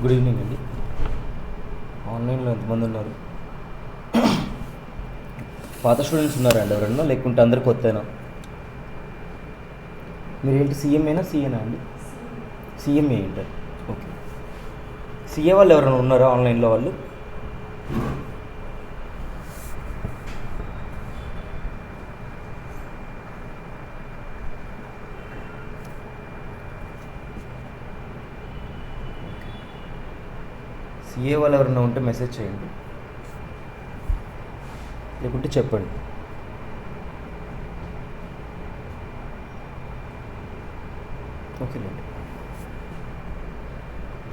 Good evening అండి. ఆన్లైన్లో ఎంతమంది ఉన్నారు? పాత స్టూడెంట్స్ ఉన్నారా అండి ఎవరన్నా, లేకుంటే అందరు కొత్తనా? మీరేంటి సీఎంఏనా సిఏనా అండి? CMA inter. ఓకే. సిఏ వాళ్ళు ఎవరైనా ఉన్నారా ఆన్లైన్లో వాళ్ళు? సిఏ వాళ్ళు ఎవరైనా ఉంటే మెసేజ్ చేయండి, లేకుంటే చెప్పండి. ఓకేనండి.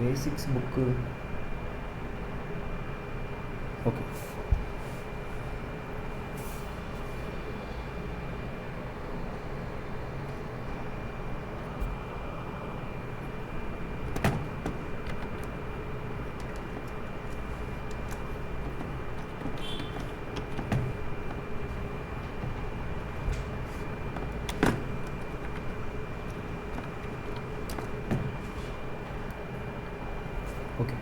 Basics book okay. ఓకే,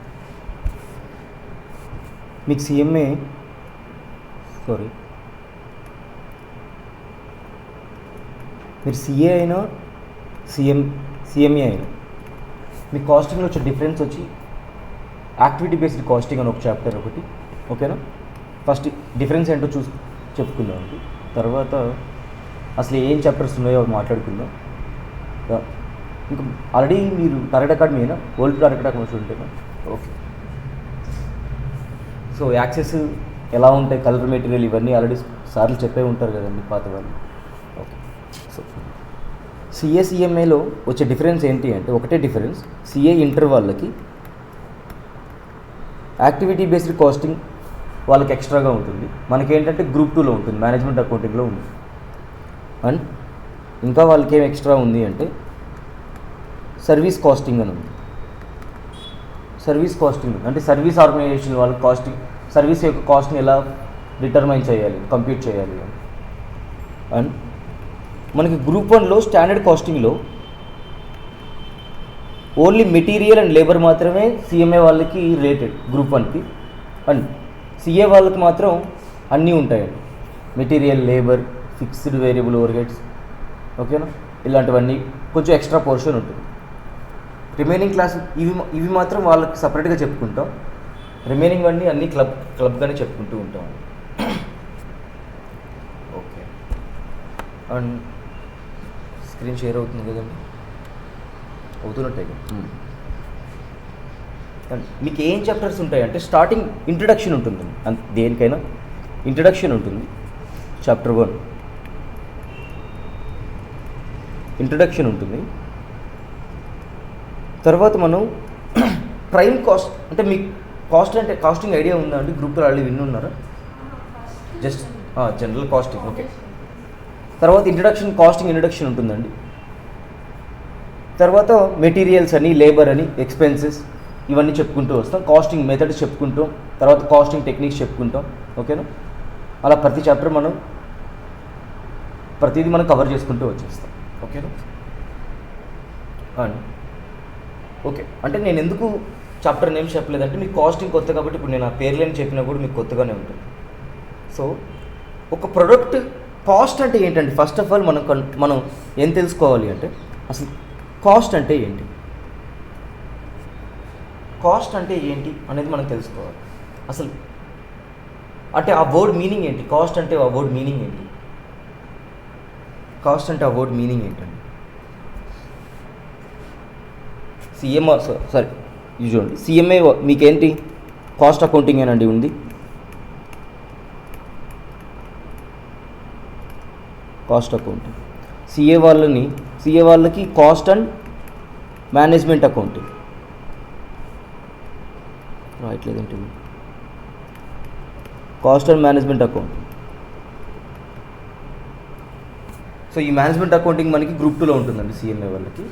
మీకు సిఎంఏ మీరు సిఏ అయినా సిఎంఏ అయినా మీ కాస్టింగ్లో వచ్చే డిఫరెన్స్ వచ్చి యాక్టివిటీ బేస్డ్ కాస్టింగ్ అని ఒక చాప్టర్ ఒకటి. ఓకేనా? ఫస్ట్ డిఫరెన్స్ ఏంటో చెప్పుకుందాం అండి. తర్వాత అసలు ఏం చాప్టర్స్ ఉన్నాయో మాట్లాడుకుందాం. ఇంకా ఆల్రెడీ మీరు టార్గెట్ అకాడమీనా, ఓల్డ్ టార్గెట్ అకాడమీ ఉంటేనా? ఓకే. సో యాక్సెస్ ఎలా ఉంటాయి, కలర్ మెటీరియల్ ఇవన్నీ ఆల్రెడీ సార్లు చెప్పే ఉంటారు కదండి పాత వాళ్ళు. ఓకే. సో సిఏలో వచ్చే డిఫరెన్స్ ఏంటి అంటే, ఒకటే డిఫరెన్స్. సిఏ ఇంటర్ వాళ్ళకి యాక్టివిటీ బేస్డ్ కాస్టింగ్ వాళ్ళకి ఎక్స్ట్రాగా ఉంటుంది. మనకేంటంటే గ్రూప్ 2లో ఉంటుంది, మేనేజ్మెంట్ అకౌంటింగ్లో ఉంది. అండ్ ఇంకా వాళ్ళకి ఏం ఎక్స్ట్రా ఉంది అంటే సర్వీస్ కాస్టింగ్ అని ఉంది. సర్వీస్ కాస్టింగ్ అంటే సర్వీస్ ఆర్గనైజేషన్ వాళ్ళ కాస్టింగ్, సర్వీస్ యొక్క కాస్ట్ని ఎలా డిటర్మైన్ చేయాలి, కంప్యూట్ చేయాలి అని. అండ్ మనకి గ్రూప్ 1లో స్టాండర్డ్ కాస్టింగ్లో ఓన్లీ మెటీరియల్ అండ్ లేబర్ మాత్రమే సిఎంఏ వాళ్ళకి రిలేటెడ్ గ్రూప్ 1కి. అండ్ సిఏ వాళ్ళకి మాత్రం అన్నీ ఉంటాయండి, material, labour, fixed variable overheads. ఓకేనా? ఇలాంటివన్నీ కొంచెం ఎక్స్ట్రా పోర్షన్ ఉంటుంది. రిమైనింగ్ క్లాస్ ఇవి మాత్రం వాళ్ళకి సపరేట్గా చెప్పుకుంటాం. రిమైనింగ్ అన్నీ క్లబ్గానే చెప్పుకుంటూ ఉంటాం. ఓకే. అండ్ స్క్రీన్ షేర్ అవుతుంది కదండి, అవుతున్నట్టే కదా. అండ్ మీకు ఏం చాప్టర్స్ ఉంటాయంటే స్టార్టింగ్ ఇంట్రడక్షన్ ఉంటుంది, దేనికైనా ఇంట్రడక్షన్ ఉంటుంది. చాప్టర్ 1 ఇంట్రడక్షన్ ఉంటుంది. తర్వాత మనం ప్రైమ్ కాస్ట్ అంటే మీకు కాస్ట్ అంటే కాస్టింగ్ ఐడియా ఉందా అండి? గ్రూప్లో ఆల్రెడీ విన్నున్నారా? Just general costing. ఓకే. తర్వాత ఇంట్రడక్షన్ ఉంటుందండి. తర్వాత మెటీరియల్స్ అని, లేబర్ అని, ఎక్స్పెన్సెస్ ఇవన్నీ చెప్పుకుంటూ వస్తాం. కాస్టింగ్ మెథడ్స్ చెప్పుకుంటాం, తర్వాత కాస్టింగ్ టెక్నిక్స్ చెప్పుకుంటాం. ఓకేనా? అలా ప్రతిదీ మనం కవర్ చేసుకుంటూ వచ్చేస్తాం. ఓకేనా? అండ్ ఓకే, అంటే నేను ఎందుకు చాప్టర్ నేమ్ చెప్పలేదంటే మీకు కాస్టింగ్ కొత్త కాబట్టి ఇప్పుడు నేను ఆ పేర్లేని చెప్పినా కూడా మీకు కొత్తగానే ఉంటుంది. సో ఒక ప్రొడక్ట్ కాస్ట్ అంటే ఏంటంటే, ఫస్ట్ ఆఫ్ ఆల్ మనం ఏం తెలుసుకోవాలి అంటే అసలు కాస్ట్ అంటే ఏంటి, కాస్ట్ అంటే ఏంటి అనేది మనం తెలుసుకోవాలి. అసలు అంటే ఆ వర్డ్ మీనింగ్ ఏంటి, కాస్ట్ అంటే ఆ వర్డ్ మీనింగ్ ఏంటి, కాస్ట్ అంటే ఆ వర్డ్ మీనింగ్ ఏంటండి? ఇది చూడండి, సిఎంఏ మీకేంటి కాస్ట్ అకౌంటింగ్ ఏనండి ఉంది. Cost accounting. సిఏ వాళ్ళకి కాస్ట్ అండ్ మేనేజ్మెంట్ అకౌంటింగ్ రాయట్లేదంటే, cost and management accounting. So ఈ మేనేజ్మెంట్ అకౌంటింగ్ మనకి గ్రూప్ 2లో ఉంటుందండి సిఎంఏ వాళ్ళకి.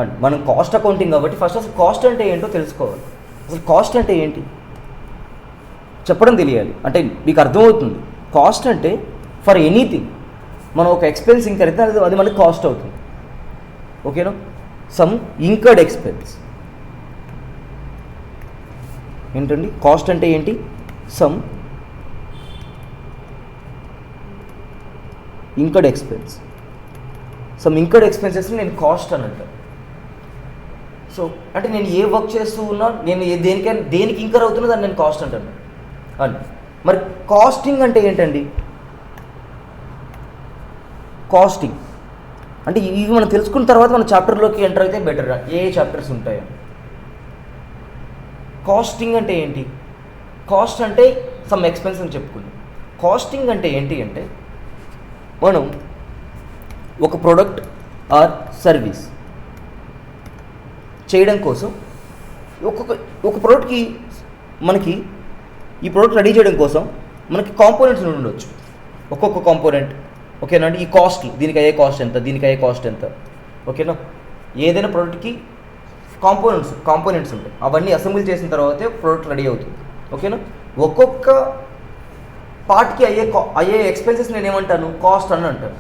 అండ్ మనం కాస్ట్ అకౌంటింగ్ కాబట్టి ఫస్ట్ అసలు కాస్ట్ అంటే ఏంటో తెలుసుకోవాలి. అసలు కాస్ట్ అంటే ఏంటి చెప్పడం తెలియాలి. అంటే మీకు అర్థమవుతుంది కాస్ట్ అంటే ఫర్ ఎనీథింగ్. మనం ఒక ఎక్స్పెన్స్ ఇంకైతే అది మనకి కాస్ట్ అవుతుంది. ఓకేనా? Some incurred expense. ఏంటండి కాస్ట్ అంటే ఏంటి? Some incurred expense. Some incurred ఎక్స్పెన్సెస్ని నేను కాస్ట్ అని అంటాను. సో అంటే నేను ఏ వర్క్ చేస్తూ ఉన్నా, నేను దేనికి ఇంకర్ అవుతున్నా దాన్ని నేను కాస్ట్ అంటాను అని. మరి కాస్టింగ్ అంటే ఏంటండి? కాస్టింగ్ అంటే ఇవి మనం తెలుసుకున్న తర్వాత మన చాప్టర్లోకి ఎంటర్ అయితే బెటర్. ఏ చాప్టర్స్ ఉంటాయో. కాస్టింగ్ అంటే ఏంటి? కాస్ట్ అంటే సమ్ ఎక్స్పెన్స్ అని చెప్పుకుంది. కాస్టింగ్ అంటే ఏంటి అంటే మనం ఒక ప్రోడక్ట్ ఆర్ సర్వీస్ చేయడం కోసం ఒక ప్రోడక్ట్కి మనకి ఈ ప్రోడక్ట్ రెడీ చేయడం కోసం మనకి కాంపోనెంట్స్ ఉండొచ్చు. ఒక్కొక్క కాంపోనెంట్ ఓకేనా అండి. ఈ కాస్ట్, దీనికి అయ్యే కాస్ట్ ఎంత, దీనికి అయ్యే కాస్ట్ ఎంత, ఓకేనా. ఏదైనా ప్రోడక్ట్కి కాంపోనెంట్స్ ఉంటాయి. అవన్నీ అసెంబ్లీ చేసిన తర్వాతే ప్రోడక్ట్ రెడీ అవుతుంది, ఓకేనా. ఒక్కొక్క పార్ట్కి అయ్యే ఎక్స్పెన్సెస్ నేను ఏమంటాను? కాస్ట్ అని అంటాను.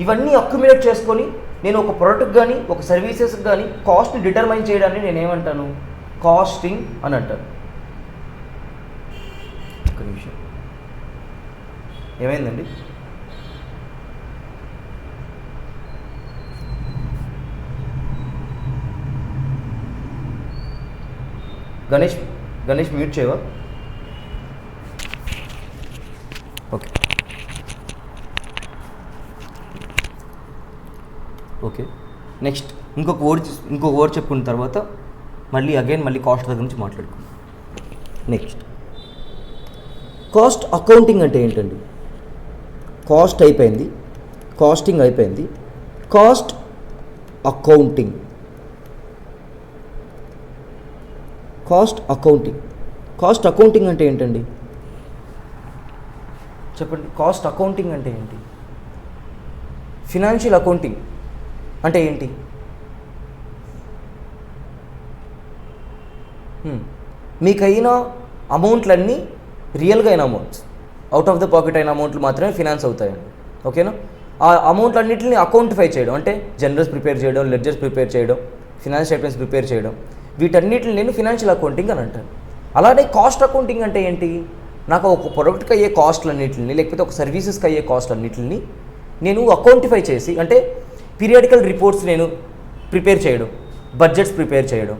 ఇవన్నీ అక్యుములేట్ చేసుకొని నేను ఒక ప్రోడక్ట్కి కానీ ఒక సర్వీసెస్కి కానీ కాస్ట్ని డిటర్మైన్ చేయడాన్ని నేను ఏమంటాను? కాస్టింగ్ అని అంటాను. ఒక నిమిషం, ఏమైందండి? గణేష్ మ్యూట్ చేయవా? Okay okay. నెక్స్ట్ ఇంకొక వర్డ్ చెప్పుకున్న తర్వాత మళ్ళీ కాస్ట్ గురించి మాట్లాడుకుందాం. నెక్స్ట్ కాస్ట్ అకౌంటింగ్ అంటే ఏంటండి? కాస్ట్ అయిపోయింది, కాస్టింగ్ అయిపోయింది. కాస్ట్ అకౌంటింగ్ అంటే ఏంటండి? చెప్పండి. కాస్ట్ అకౌంటింగ్ అంటే ఏంటి? ఫినాన్షియల్ అకౌంటింగ్ అంటే ఏంటి? మీకైన అమౌంట్లన్నీ రియల్గా అయిన amounts, out of the pocket అయిన అమౌంట్లు మాత్రమే ఫినాన్స్ అవుతాయండి, ఓకేనా. ఆ అమౌంట్లన్నింటిని అకౌంటిఫై చేయడం అంటే జనరల్స్ ప్రిపేర్ చేయడం, లెడ్జర్స్ ప్రిపేర్ చేయడం, ఫినాన్స్ స్టేట్మెంట్స్ ప్రిపేర్ చేయడం, వీటన్నిటిని నేను ఫినాన్షియల్ అకౌంటింగ్ అని అంటాను. అలానే కాస్ట్ అకౌంటింగ్ అంటే ఏంటి? నాకు ఒక ప్రొడక్ట్కి అయ్యే కాస్ట్లన్నింటిని, లేకపోతే ఒక సర్వీసెస్కి అయ్యే కాస్ట్లన్నింటిని నేను అకౌంటిఫై చేసి, అంటే పీరియాడికల్ రిపోర్ట్స్ నేను ప్రిపేర్ చేయడం, బడ్జెట్స్ ప్రిపేర్ చేయడం,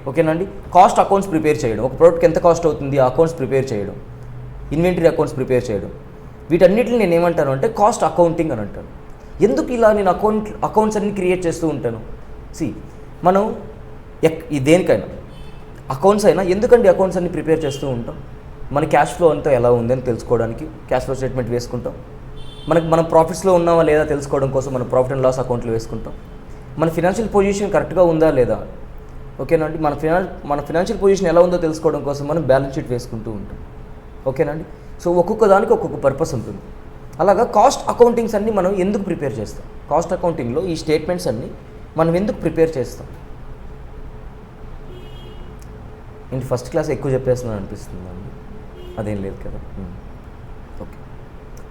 ఓకేనండి. కాస్ట్ అకౌంట్స్ ప్రిపేర్ చేయడం, ఒక ప్రోడక్ట్కి ఎంత కాస్ట్ అవుతుంది ఆ అకౌంట్స్ ప్రిపేర్ చేయడం, ఇన్వెంటరీ అకౌంట్స్ ప్రిపేర్ చేయడం, వీటన్నిటిని నేను ఏమంటాను అంటే కాస్ట్ అకౌంటింగ్ అని అంటాను. ఎందుకు ఇలా నేను అకౌంట్స్ అన్ని క్రియేట్ చేస్తూ ఉంటాను? మనం దేనికైనా అకౌంట్స్ అయినా ఎందుకండి అకౌంట్స్ అన్ని ప్రిపేర్ చేస్తూ ఉంటాం? మన క్యాష్ ఫ్లో అంతా ఎలా ఉందని తెలుసుకోవడానికి క్యాష్ ఫ్లో స్టేట్మెంట్ వేసుకుంటాం. మనం ప్రాఫిట్స్లో ఉన్నామా లేదా తెలుసుకోవడం కోసం మనం ప్రాఫిట్ అండ్ లాస్ అకౌంట్లు వేసుకుంటాం. మన ఫినాన్షియల్ పొజిషన్ కరెక్ట్గా ఉందా లేదా, ఓకేనండి. మన ఫినాన్షియల్ పొజిషన్ ఎలా ఉందో తెలుసుకోవడం కోసం మనం బ్యాలెన్స్ షీట్ వేసుకుంటూ ఉంటాం, ఓకేనండి. సో ఒక్కొక్క దానికి ఒక్కొక్క పర్పస్ ఉంటుంది. అలాగా కాస్ట్ అకౌంటింగ్స్ అన్నీ మనం ఎందుకు ప్రిపేర్ చేస్తాం? కాస్ట్ అకౌంటింగ్లో ఈ స్టేట్మెంట్స్ అన్నీ మనం ఎందుకు ప్రిపేర్ చేస్తాం? ఏంటి ఫస్ట్ క్లాస్ ఎక్కువ చెప్పేస్తున్నాను అనిపిస్తుంది అండి? అదేం లేదు కదా. ఓకే,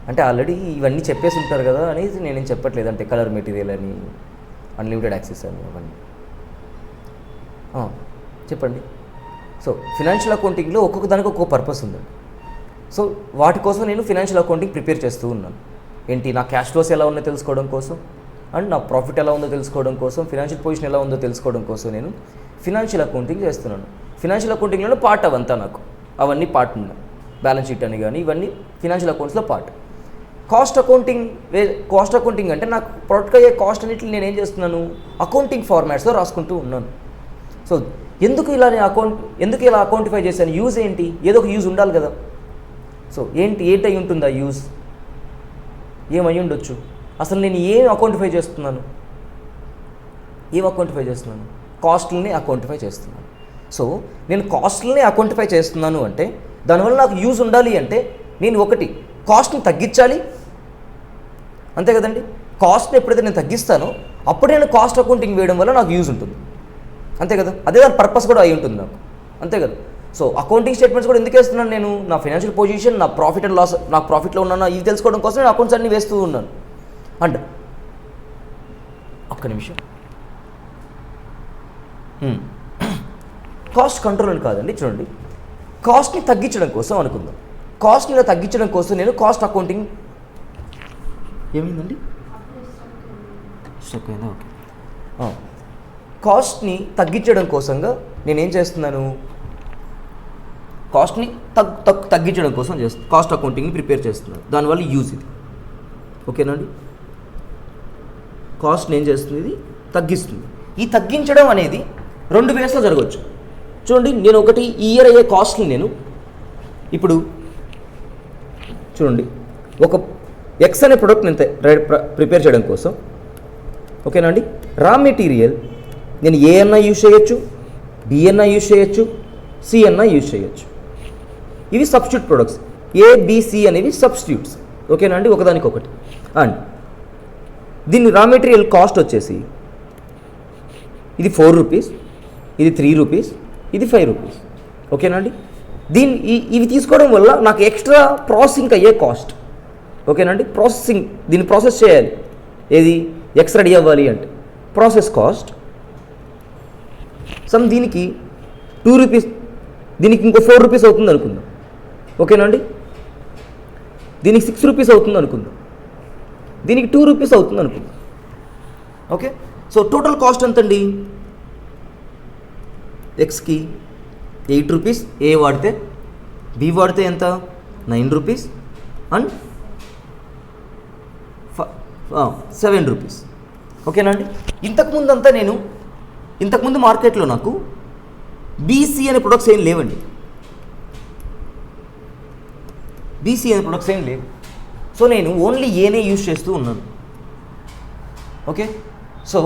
అంటే ఆల్రెడీ ఇవన్నీ చెప్పేసి ఉంటారు కదా అనేది నేనేం చెప్పట్లేదు. అంటే కలర్ మెటీరియల్ అని, అన్లిమిటెడ్ యాక్సెస్ అని, అవన్నీ చెప్పండి. సో ఫినాన్షియల్ అకౌంటింగ్లో ఒక్కొక్క దానికి ఒక్కొక్క పర్పస్ ఉందండి. సో వాటి కోసం నేను ఫినాన్షియల్ అకౌంటింగ్ ప్రిపేర్ చేస్తూ ఉన్నాను. ఏంటి, నా క్యాష్ ఫ్లోస్ ఎలా ఉన్నాయో తెలుసుకోవడం కోసం, అండ్ నా ప్రాఫిట్ ఎలా ఉందో తెలుసుకోవడం కోసం, ఫినాన్షియల్ పొజిషన్ ఎలా ఉందో తెలుసుకోవడం కోసం నేను ఫినాన్షియల్ అకౌంటింగ్ చేస్తున్నాను. ఫినాన్షియల్ అకౌంటింగ్లో పార్ట్ అవంతా నాకు అవన్నీ పార్ట్ ఉన్నాయి. బ్యాలెన్స్ షీట్ అని కానీ ఇవన్నీ ఫినాన్షియల్ అకౌంట్స్లో పార్ట్. కాస్ట్ అకౌంటింగ్ అంటే నాకు ప్రొడక్ట్ అయ్యే కాస్ట్ అన్నిటిని నేను ఏం చేస్తున్నాను, అకౌంటింగ్ ఫార్మాట్స్లో రాసుకుంటూ ఉన్నాను. సో ఎందుకు ఇలా అకౌంటిఫై చేశాను? యూజ్ ఏంటి? ఏదో ఒక యూజ్ ఉండాలి కదా. సో ఏంటి అయి ఉంటుంది ఆ యూజ్? ఏమై ఉండొచ్చు? అసలు నేను ఏం అకౌంటిఫై చేస్తున్నాను? కాస్ట్లని అకౌంటిఫై చేస్తున్నాను. సో నేను కాస్ట్లని అకౌంటిఫై చేస్తున్నాను అంటే దానివల్ల నాకు యూజ్ ఉండాలి అంటే నేను ఒకటి కాస్ట్ని తగ్గించాలి, అంతే కదండి. కాస్ట్ని ఎప్పుడైతే నేను తగ్గిస్తానో అప్పుడు నేను కాస్ట్ అకౌంటింగ్ వేయడం వల్ల నాకు యూజ్ ఉంటుంది, అంతే కదా. అదే దాని పర్పస్ కూడా అయి ఉంటుంది నాకు, అంతే కదా. సో అకౌంటింగ్ స్టేట్మెంట్స్ కూడా ఎందుకు వేస్తున్నాను నేను? నా ఫైనాన్షియల్ పొజిషన్, నా ప్రాఫిట్ అండ్ లాస్, నాకు ప్రాఫిట్లో ఉన్నాను ఇది తెలుసుకోవడం కోసం నేను అకౌంట్స్ అన్నీ వేస్తూ ఉన్నాను. అండ్ ఒక్క నిమిషం, కాస్ట్ కంట్రోల్ అని కాదండి. చూడండి, కాస్ట్ని తగ్గించడం కోసం అనుకుందాం. కాస్ట్ని తగ్గించడం కోసం నేను కాస్ట్ అకౌంటింగ్ ఏమైందండి స్టక్ అయిందా? ఓకే. కాస్ట్ని తగ్గించడం కోసంగా నేనేం చేస్తున్నాను, కాస్ట్ని తగ్గించడం కోసం చేస్తాను, కాస్ట్ అకౌంటింగ్ని ప్రిపేర్ చేస్తున్నాను. దానివల్ల యూజ్ ఇది. ఓకేనండి. కాస్ట్ని ఏం చేస్తుంది, ఇది తగ్గిస్తుంది. ఈ తగ్గించడం అనేది 2 వేస్లో జరగవచ్చు. చూడండి, నేను ఒకటి ఈ ఇయర్ అయ్యే కాస్ట్ని నేను ఇప్పుడు చూడండి, ఒక ఎక్స్ అనే ప్రోడక్ట్ నేను ప్రిపేర్ చేయడం కోసం, ఓకేనా అండి, రా మెటీరియల్ నేను ఏ అన్నా యూజ్ చేయొచ్చు, బి అన్నా యూజ్ చేయొచ్చు, సి అన్నా యూజ్ చేయొచ్చు. ఇవి సబ్స్టిట్యూట్ ప్రొడక్ట్స్. ఏ, బి, సి అనేవి సబ్స్టిట్యూట్స్. ఓకేనా అండి, ఒకదానికొకటి. అండ్ దీని రా మెటీరియల్ కాస్ట్ వచ్చేసి ఇది 4 రూపీస్, ఇది 3 రూపీస్, ఇది 5 రూపీస్. ఓకేనా అండి. ఇవి తీసుకోవడం వల్ల నాకు ఎక్స్ట్రా ప్రాసెసింగ్ అయ్యే కాస్ట్. ఓకేనండి. దీన్ని ప్రాసెస్ చేయాలి. ఏది ఎక్స్ రెడీ అవ్వాలి అంటే ప్రాసెస్ కాస్ట్. దీనికి 2 రూపీస్, దీనికి ఇంకో 4 రూపీస్ అవుతుంది అనుకుందాం. ఓకేనండి. దీనికి 6 రూపీస్ అవుతుంది అనుకుందాం, దీనికి 2 రూపీస్ అవుతుంది అనుకుందాం. ఓకే. సో టోటల్ కాస్ట్ ఎంతండి, ఎక్స్కి 8 రూపీస్, ఏ వాడితే, బి వాడితే ఎంత 9 రూపీస్ అండ్ 7 రూపీస్. ఓకేనా అండి. ఇంతకుముందు మార్కెట్లో నాకు బీసీ అనే ప్రొడక్ట్స్ ఏం లేవండి. బీసీ అనే ప్రొడక్ట్స్ ఏం లేవు. సో నేను ఓన్లీ ఏనే యూజ్ చేస్తూ ఉన్నాను. ఓకే. సో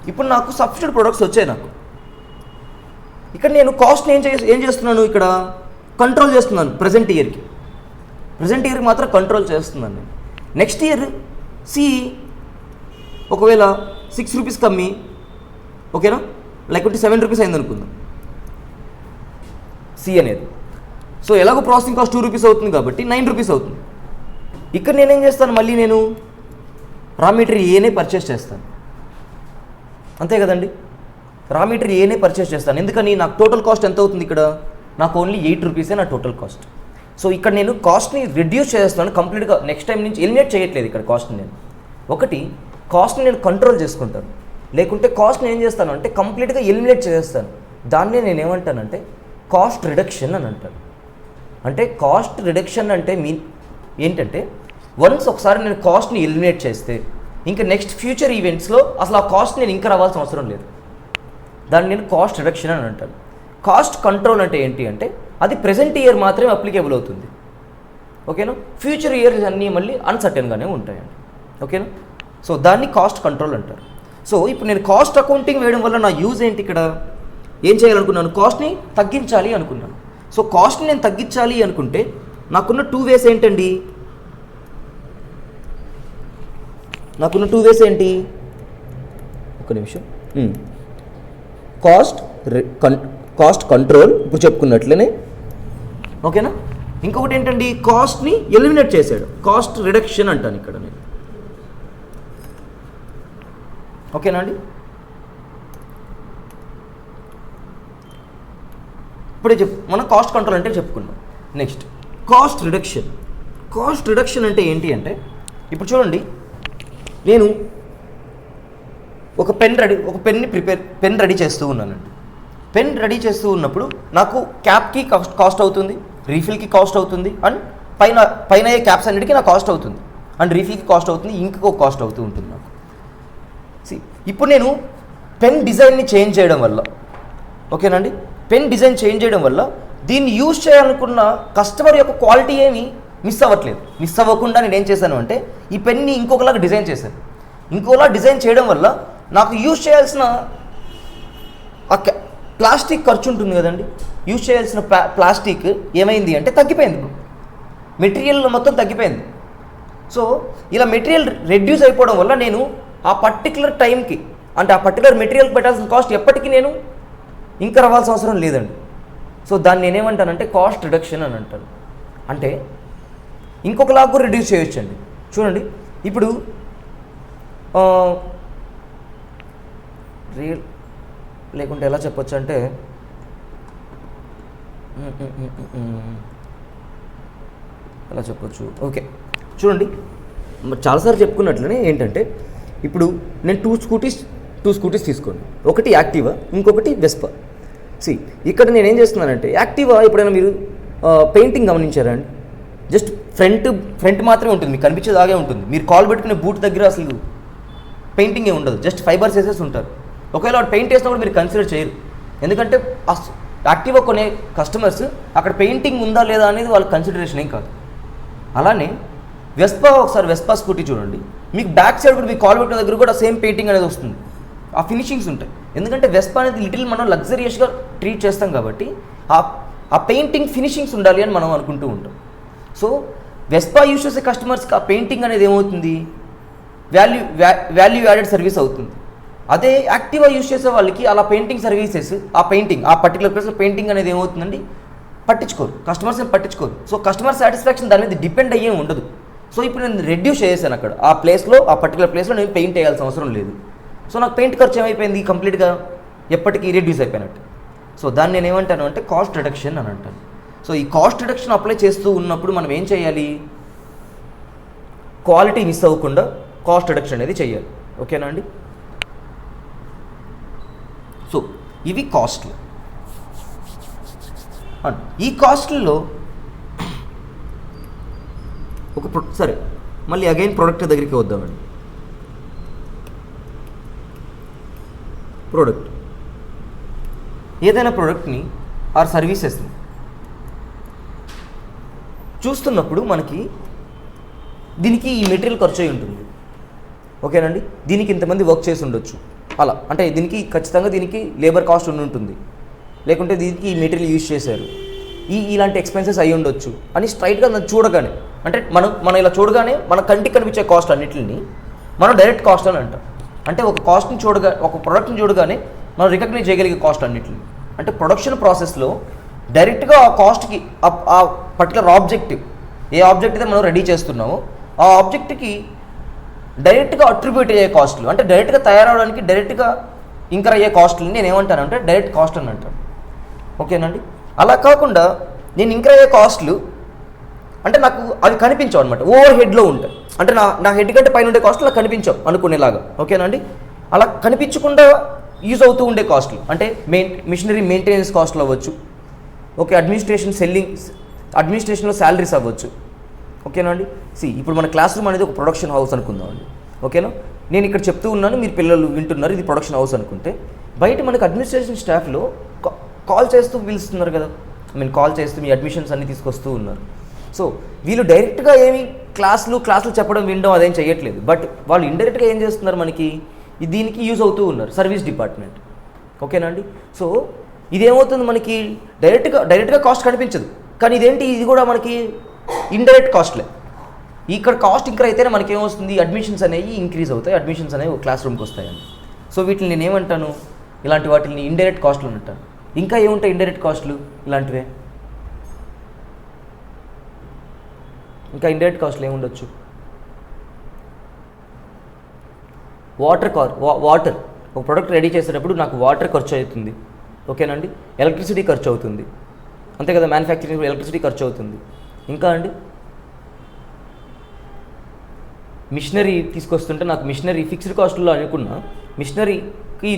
ఇప్పుడు నాకు సబ్స్టిట్యూట్ ప్రొడక్ట్స్ వచ్చాయి. నాకు ఇక్కడ నేను కాస్ట్ని ఏం చేస్తున్నాను, ఇక్కడ కంట్రోల్ చేస్తున్నాను. ప్రజెంట్ ఇయర్కి మాత్రం కంట్రోల్ చేస్తున్నాను నేను. నెక్స్ట్ ఇయర్ సి ఒకవేళ 6 రూపీస్ కమ్మి, ఓకేనా, లేకుంటే 7 రూపీస్ అయింది అనుకుందాం సి అనేది. సో ఎలాగో ప్రాసెసింగ్ కాస్ట్ 2 రూపీస్ అవుతుంది కాబట్టి 9 రూపీస్ అవుతుంది. ఇక్కడ నేనేం చేస్తాను, మళ్ళీ నేను రా మెటీరియల్ ఏనే పర్చేస్ చేస్తాను. అంతే కదండి. రా మెటీరియల్ ఏనే పర్చేస్ చేస్తాను. ఎందుకని, నాకు టోటల్ కాస్ట్ ఎంత అవుతుంది ఇక్కడ, నాకు ఓన్లీ 8 రూపీసే నా టోటల్ కాస్ట్. సో ఇక్కడ నేను కాస్ట్ని రిడ్యూస్ చేస్తున్నాను కంప్లీట్గా. నెక్స్ట్ టైం నుంచి ఎలిమినేట్ చేయట్లేదు ఇక్కడ కాస్ట్ని. నేను కాస్ట్ని నేను కంట్రోల్ చేసుకుంటాను. లేకుంటే కాస్ట్ని ఏం చేస్తాను అంటే కంప్లీట్గా ఎలిమినేట్ చేస్తాను. దాన్నే నేను ఏమంటానంటే కాస్ట్ రిడక్షన్ అని అంటాను. అంటే కాస్ట్ రిడక్షన్ అంటే ఏంటంటే వన్స్ ఒకసారి నేను కాస్ట్ని ఎలిమినేట్ చేస్తే ఇంకా నెక్స్ట్ ఫ్యూచర్ ఈవెంట్స్లో అసలు ఆ కాస్ట్ నేను ఇంకా రావాల్సిన అవసరం లేదు. దాన్ని నేను కాస్ట్ రిడక్షన్ అని అంటాను. కాస్ట్ కంట్రోల్ అంటే ఏంటి అంటే అది ప్రెజెంట్ ఇయర్ మాత్రమే అప్లికేబుల్ అవుతుంది. ఓకేనా. ఫ్యూచర్ ఇయర్స్ అన్నీ మళ్ళీ అన్సర్టెన్గానే ఉంటాయండి. ఓకేనా. సో దాన్ని కాస్ట్ కంట్రోల్ అంటారు. సో ఇప్పుడు నేను కాస్ట్ అకౌంటింగ్ వేయడం వల్ల నా యూజ్ ఏంటి, ఇక్కడ ఏం చేయాలనుకున్నాను, కాస్ట్ని తగ్గించాలి అనుకున్నాను. సో కాస్ట్ని నేను తగ్గించాలి అనుకుంటే నాకున్న 2 వేస్ ఏంటండి, ఏంటి, ఒక నిమిషం. కాస్ట్ కంట్రోల్ ఇప్పుడు చెప్పుకున్నట్లనే. ఓకేనా. ఇంకొకటి ఏంటండి, కాస్ట్ని ఎలిమినేట్ చేశాడు, కాస్ట్ రిడక్షన్ అంటాను ఇక్కడ నేను. ఓకేనా అండి. ఇప్పుడే మనం కాస్ట్ కంట్రోల్ అంటే చెప్పుకున్నాం. నెక్స్ట్ కాస్ట్ రిడక్షన్ అంటే ఏంటి అంటే ఇప్పుడు చూడండి, నేను ఒక పెన్ రెడీ చేస్తూ ఉన్నానండి. పెన్ రెడీ చేస్తూ ఉన్నప్పుడు నాకు క్యాప్కి కాస్ట్ అవుతుంది, రీఫిల్కి కాస్ట్ అవుతుంది, అండ్ పైన క్యాప్స్ అన్నిటికీ నాకు కాస్ట్ అవుతుంది, అండ్ రీఫిల్కి కాస్ట్ అవుతుంది, ఇంకో కాస్ట్ అవుతూ ఉంటుంది నాకు. ఇప్పుడు నేను పెన్ డిజైన్ని చేంజ్ చేయడం వల్ల, ఓకేనండి, పెన్ డిజైన్ చేంజ్ చేయడం వల్ల దీన్ని యూజ్ చేయాలనుకున్న కస్టమర్ యొక్క క్వాలిటీ ఏమి మిస్ అవ్వట్లేదు. మిస్ అవ్వకుండా నేను ఏం చేశాను అంటే ఈ పెన్ని ఇంకొకలాగా డిజైన్ చేశాను. ఇంకోలా డిజైన్ చేయడం వల్ల నాకు యూజ్ చేయాల్సిన ప్లాస్టిక్ ఖర్చు ఉంటుంది కదండి, యూజ్ చేయాల్సిన ప్లాస్టిక్ ఏమైంది అంటే తగ్గిపోయింది. ఇప్పుడు మెటీరియల్ మొత్తం తగ్గిపోయింది. సో ఇలా మెటీరియల్ రెడ్యూస్ అయిపోవడం వల్ల నేను ఆ పర్టికులర్ టైంకి అంటే ఆ పర్టికులర్ మెటీరియల్కి పెట్టాల్సిన కాస్ట్ ఎప్పటికీ నేను ఇంకా రావాల్సిన అవసరం లేదండి. సో దాన్ని నేనేమంటానంటే కాస్ట్ రిడక్షన్ అని అంటాను. అంటే ఇంకొకలాగా కూడా రిడ్యూస్ చేయొచ్చు అండి. చూడండి, ఇప్పుడు లేకుంటే ఎలా చెప్పొచ్చు అంటే ఎలా చెప్పొచ్చు, ఓకే చూడండి చాలాసార్లు చెప్పుకున్నట్లనే ఏంటంటే ఇప్పుడు నేను టూ స్కూటీస్ తీసుకోండి, ఒకటి యాక్టివా ఇంకొకటి వెస్పా. ఇక్కడ నేను ఏం చేస్తున్నానంటే యాక్టివా ఎప్పుడైనా మీరు పెయింటింగ్ గమనించారా అండి? జస్ట్ ఫ్రంట్ మాత్రమే ఉంటుంది, మీకు కనిపించేదాగే ఉంటుంది. మీరు కాల్ పెట్టుకునే బూట్ దగ్గర అసలు పెయింటింగ్ ఏమి ఉండదు, జస్ట్ ఫైబర్స్ వేసేసి ఉంటారు. ఒకవేళ వాడు పెయింట్ వేసినా కూడా మీరు కన్సిడర్ చేయరు, ఎందుకంటే యాక్టివా కొనే కస్టమర్స్ అక్కడ పెయింటింగ్ ఉందా లేదా అనేది వాళ్ళ కన్సిడరేషన్ ఏం కాదు. అలానే ఒకసారి వెస్పా స్కూటీ చూడండి, మీకు బ్యాక్ సైడ్ కూడా మీ కాల్ పెట్టిన దగ్గర కూడా సేమ్ పెయింటింగ్ అనేది వస్తుంది, ఆ ఫినిషింగ్స్ ఉంటాయి. ఎందుకంటే వెస్పా అనేది లిటిల్ మనం లగ్జరియస్గా ట్రీట్ చేస్తాం కాబట్టి ఆ పెయింటింగ్ ఫినిషింగ్స్ ఉండాలి అని మనం అనుకుంటూ ఉంటాం. సో వెస్పా యూజ్ చేసే కస్టమర్స్కి ఆ పెయింటింగ్ అనేది ఏమవుతుంది, వాల్యూ యాడెడ్ సర్వీస్ అవుతుంది. అదే యాక్టివా యూజ్ చేసే వాళ్ళకి అలా పెయింటింగ్ సర్వీసెస్ ఆ పర్టికులర్ ప్లేస్లో పెయింటింగ్ అనేది ఏమవుతుందండి, పట్టించుకోరు, కస్టమర్స్ ఏం పట్టించుకోరు. సో కస్టమర్ సాటిస్ఫాక్షన్ దాని మీద డిపెండ్ అయ్యే ఉండదు. సో ఇప్పుడు నేను రెడ్యూస్ చేశాను అక్కడ ఆ పర్టికులర్ ప్లేస్లో నేను పెయింట్ వేయాల్సిన అవసరం లేదు. సో నాకు పెయింట్ ఖర్చు ఏమైపోయింది, కంప్లీట్గా ఎప్పటికీ రెడ్యూస్ అయిపోయినట్టు. సో దాన్ని నేను ఏమంటాను అంటే కాస్ట్ రిడక్షన్ అని అంటాను. సో ఈ కాస్ట్ రిడక్షన్ అప్లై చేస్తూ ఉన్నప్పుడు మనం ఏం చేయాలి, క్వాలిటీ మిస్ అవ్వకుండా కాస్ట్ రిడక్షన్ అనేది చేయాలి. ఓకేనా అండి? సో ఇవి కాస్ట్లు. ఈ కాస్ట్లో సరే మళ్ళీ అగైన్ ప్రోడక్ట్ దగ్గరికి వద్దామండి. ప్రోడక్ట్ ఏదైనా ప్రోడక్ట్ని ఆర్ సర్వీసెస్ని చూస్తున్నప్పుడు మనకి దీనికి ఈ మెటీరియల్ ఖర్చు అయి ఉంటుంది. ఓకేనండి? దీనికి ఇంతమంది వర్క్ చేసి ఉండొచ్చు, అలా అంటే దీనికి ఖచ్చితంగా దీనికి లేబర్ కాస్ట్ ఉంటుంది, లేకుంటే దీనికి ఈ మెటీరియల్ యూజ్ చేశారు, ఇలాంటి ఎక్స్పెన్సెస్ అయ్యి ఉండొచ్చు అని స్ట్రైట్గా చూడగానే, అంటే మనం ఇలా చూడగానే మన కంటికి కనిపించే కాస్ట్ అన్నిటిని మనం డైరెక్ట్ కాస్ట్ అని అంటాం. అంటే ఒక ప్రోడక్ట్ని చూడగానే మనం రికగ్నైజ్ చేయగలిగే కాస్ట్ అన్నిటిని. అంటే ప్రొడక్షన్ ప్రాసెస్లో డైరెక్ట్గా ఆ కాస్ట్కి ఆ పర్టికులర్ ఆబ్జెక్టివ్ ఏ ఆబ్జెక్ట్ అయితే మనం రెడీ చేస్తున్నామో ఆ ఆబ్జెక్ట్కి డైరెక్ట్గా అట్రిబ్యూట్ అయ్యే కాస్ట్లు, అంటే డైరెక్ట్గా తయారవడానికి డైరెక్ట్గా ఇంకర్ అయ్యే కాస్ట్ని నేను ఏమంటానంటే డైరెక్ట్ కాస్ట్ అని అంటాను. ఓకేనండి? అలా కాకుండా నేను ఇంకర్ అయ్యే కాస్ట్లు అంటే నాకు అవి కనిపించవు అనమాట, ఓవర్ హెడ్లో ఉంటాయి. అంటే నా హెడ్ కంటే పైన ఉండే కాస్ట్లు నాకు కనిపించవు అనుకునేలాగా. ఓకేనండి? అలా కనిపించకుండా యూజ్ అవుతూ ఉండే కాస్ట్లు అంటే మిషనరీ మెయింటెనెన్స్ కాస్ట్లు అవ్వచ్చు, ఓకే, అడ్మినిస్ట్రేషన్లో శాలరీస్ అవ్వచ్చు. ఓకేనండి? ఇప్పుడు మన క్లాస్ రూమ్ అనేది ఒక ప్రొడక్షన్ హౌస్ అనుకుందామండి. ఓకేనా? నేను ఇక్కడ చెప్తూ ఉన్నాను, మీరు పిల్లలు వింటున్నారు, ఇది ప్రొడక్షన్ హౌస్ అనుకుంటే బయట మనకి అడ్మినిస్ట్రేషన్ స్టాఫ్లో కాల్ చేస్తూ పిలుస్తున్నారు కదా, కాల్ చేస్తూ మీ అడ్మిషన్స్ అన్నీ తీసుకొస్తూ ఉన్నారు. సో వీళ్ళు డైరెక్ట్గా ఏమి క్లాసులు చెప్పడం వినడం అదేం చేయట్లేదు, బట్ వాళ్ళు ఇండైరెక్ట్గా ఏం చేస్తున్నారు, మనకి దీనికి యూజ్ అవుతూ ఉన్నారు, సర్వీస్ డిపార్ట్మెంట్. ఓకేనా అండి? సో ఇదేమవుతుంది, మనకి డైరెక్ట్గా కాస్ట్ కనిపించదు, కానీ ఇది కూడా మనకి ఇండైరెక్ట్ కాస్ట్లే. ఇక్కడ కాస్ట్ ఇంక్రీజ్ అయితేనే మనకి ఏమొస్తుంది, అడ్మిషన్స్ అనేవి ఇంక్రీజ్ అవుతాయి, అడ్మిషన్స్ అనేవి క్లాస్ రూమ్కి వస్తాయండి. సో వీటిని నేను ఏమంటాను, ఇలాంటి వాటిని ఇండైరెక్ట్ కాస్ట్లు అని అంటాను. ఇంకా ఏముంటాయి ఇండైరెక్ట్ కాస్ట్లు ఇలాంటివే? ఇంకా ఇండైరెక్ట్ కాస్ట్లు ఏముండొచ్చు? వాటర్ ఒక ప్రోడక్ట్ రెడీ చేసేటప్పుడు నాకు వాటర్ ఖర్చు అవుతుంది. ఓకేనండి? ఎలక్ట్రిసిటీ ఖర్చు అవుతుంది, అంతే కదా, మ్యానుఫ్యాక్చరింగ్ ఎలక్ట్రిసిటీ ఖర్చు అవుతుంది. ఇంకా అండి మిషనరీ తీసుకొస్తుంటే నాకు మిషనరీ ఫిక్స్డ్ కాస్ట్లో అనుకున్నా, మిషనరీకి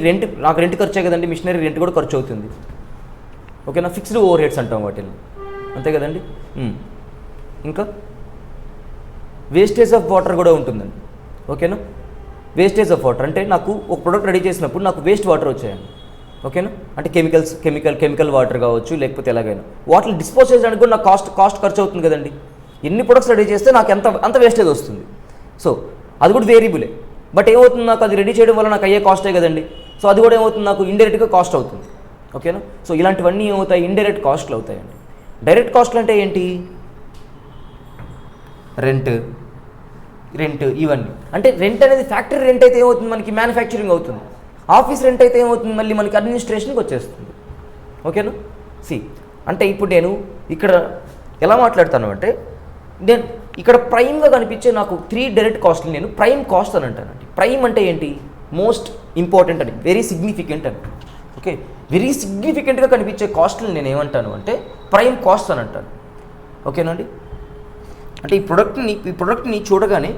నాకు రెంట్ ఖర్చే కదండి, మిషనరీ రెంట్ కూడా ఖర్చు అవుతుంది. ఓకేనా? ఫిక్స్డ్ ఓవర్ హెడ్స్ అంటాం వాటిని, అంతే కదండి. ఇంకా వేస్టేజ్ ఆఫ్ వాటర్ కూడా ఉంటుందండి. ఓకేనా? వేస్టేజ్ ఆఫ్ వాటర్ అంటే నాకు ఒక ప్రోడక్ట్ రెడీ చేసినప్పుడు నాకు వేస్ట్ వాటర్ వచ్చాయండి. ఓకేనా? అంటే కెమికల్ వాటర్ కావచ్చు, లేకపోతే ఎలాగైనా వాటిని డిస్పోజ్ చేయడానికి కూడా నాకు కాస్ట్ ఖర్చు అవుతుంది కదండి. ఎన్ని ప్రొడక్ట్స్ రెడీ చేస్తే నాకు అంత వేస్టేజ్ వస్తుంది. సో అది కూడా వేరియబులే, బట్ ఏమవుతుంది, నాకు అది రెడీ చేయడం వల్ల నాకు అయ్యే కాస్టే కదండి. సో అది కూడా ఏమవుతుంది, నాకు ఇండైరెక్ట్గా కాస్ట్ అవుతుంది. ఓకేనా? సో ఇలాంటివన్నీ ఏమవుతాయి, ఇండైరెక్ట్ కాస్ట్లు అవుతాయండి. డైరెక్ట్ కాస్ట్లు అంటే ఏంటి, రెంట్ ఇవన్నీ. అంటే రెంట్ అనేది ఫ్యాక్టరీ రెంట్ అయితే ఏమవుతుంది, మనకి మ్యానుఫ్యాక్చరింగ్ అవుతుంది. ఆఫీస్ రెంట్ అయితే ఏమవుతుంది, మళ్ళీ మనకి అడ్మినిస్ట్రేషన్కి వచ్చేస్తుంది. ఓకేనా? అంటే ఇప్పుడు నేను ఇక్కడ ఎలా మాట్లాడతాను అంటే, నేను ఇక్కడ ప్రైమ్గా కనిపించే నాకు 3 డైరెక్ట్ కాస్ట్లు నేను ప్రైమ్ కాస్ట్ అని అంటానండి. ప్రైమ్ అంటే ఏంటి, మోస్ట్ ఇంపార్టెంట్ అని, వెరీ సిగ్నిఫికెంట్ అని. ఓకే, వెరీ సిగ్నిఫికెంట్గా కనిపించే కాస్ట్ని నేను ఏమంటాను అంటే ప్రైమ్ కాస్ట్ అని అంటాను. ఓకేనండి. అంటే ఈ ప్రొడక్ట్ని చూడగానే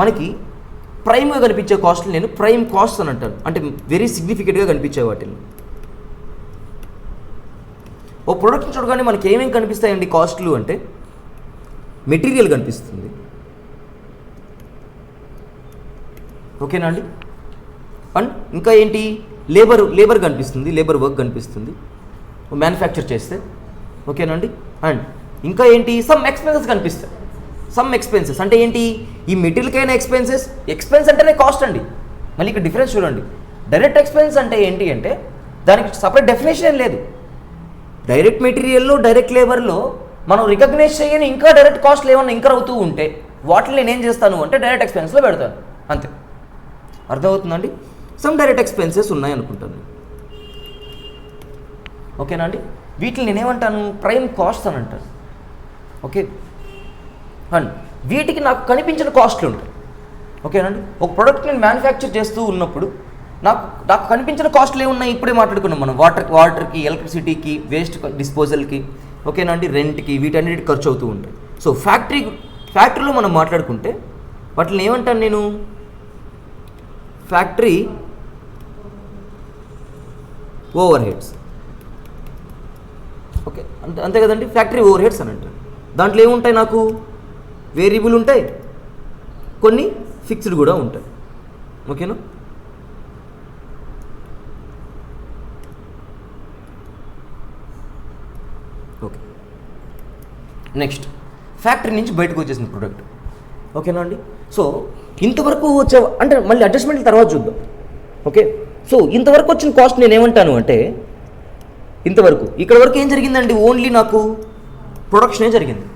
మనకి ప్రైమ్గా కనిపించే కాస్ట్ని నేను ప్రైమ్ కాస్ట్ అని అంటాను. అంటే వెరీ సిగ్నిఫికెంట్గా కనిపించే వాటిని. ఓ ప్రోడక్ట్ని చూడగానే మనకి ఏమేమి కనిపిస్తాయండి కాస్ట్లు అంటే మెటీరియల్ కనిపిస్తుంది. ఓకేనా అండి. అండ్ ఇంకా ఏంటి, లేబర్ కనిపిస్తుంది, లేబర్ వర్క్ కనిపిస్తుంది మ్యానుఫ్యాక్చర్ చేస్తే. ఓకేనండి. అండ్ ఇంకా ఏంటి, సమ్ ఎక్స్పెన్సెస్ కనిపిస్తాయి. సమ్ ఎక్స్పెన్సెస్ అంటే ఏంటి, ఈ మెటీరియల్కైనా ఎక్స్పెన్స్ అంటేనే కాస్ట్ అండి. మళ్ళీ ఇక్కడ డిఫరెన్స్ చూడండి. డైరెక్ట్ ఎక్స్పెన్స్ అంటే ఏంటి అంటే దానికి సపరేట్ డెఫినేషన్ ఏం లేదు. డైరెక్ట్ మెటీరియల్లో డైరెక్ట్ లేబర్లో మనం రికగ్నైజ్ చేయని ఇంకా డైరెక్ట్ కాస్ట్లు ఏమన్నా ఇంకర్ అవుతూ ఉంటే వాటిని నేనేం చేస్తాను అంటే డైరెక్ట్ ఎక్స్పెన్స్లో పెడతాను. అంతే. అర్థమవుతుందండి. సమ్ డైరెక్ట్ ఎక్స్పెన్సెస్ ఉన్నాయనుకుంటాను. ఓకేనా అండి. వీటిని నేనేమంటాను, ప్రైమ్ కాస్ట్ అని అంటాను. ఓకే. అండ్ వీటికి నాకు కనిపించిన కాస్ట్లు ఉంటాయి. ఓకేనండి. ఒక ప్రోడక్ట్ నేను మ్యానుఫ్యాక్చర్ చేస్తూ ఉన్నప్పుడు నాకు కనిపించిన కాస్ట్లు ఏమున్నాయి, ఇప్పుడే మాట్లాడుకున్నాం మనం. వాటర్కి, ఎలక్ట్రిసిటీకి, వేస్ట్ డిస్పోజల్కి, ఓకేనండి, రెంట్కి, వీటన్నిటికి ఖర్చు అవుతూ ఉంటాయి. సో ఫ్యాక్టరీలో మనం మాట్లాడుకుంటే వాటిని ఏమంటాను నేను, ఫ్యాక్టరీ ఓవర్ హెడ్స్. ఓకే, అంతే కదండి. ఫ్యాక్టరీ ఓవర్ హెడ్స్ అని అంటారు. దాంట్లో ఏముంటాయి, నాకు వేరియబుల్ ఉంటాయి, కొన్ని ఫిక్స్డ్ కూడా ఉంటాయి. ఓకేనా. ఓకే. నెక్స్ట్, ఫ్యాక్టరీ నుంచి బయటకు వచ్చేసిన ప్రోడక్ట్. ఓకేనా అండి. సో ఇంతవరకు వచ్చే అంటే మళ్ళీ అడ్జస్ట్మెంట్ల తర్వాత చూద్దాం. ఓకే. సో ఇంతవరకు వచ్చిన కాస్ట్ నేను ఏమంటాను అంటే, ఇక్కడ వరకు ఏం జరిగిందండి, ఓన్లీ నాకు ప్రొడక్షనే జరిగింది.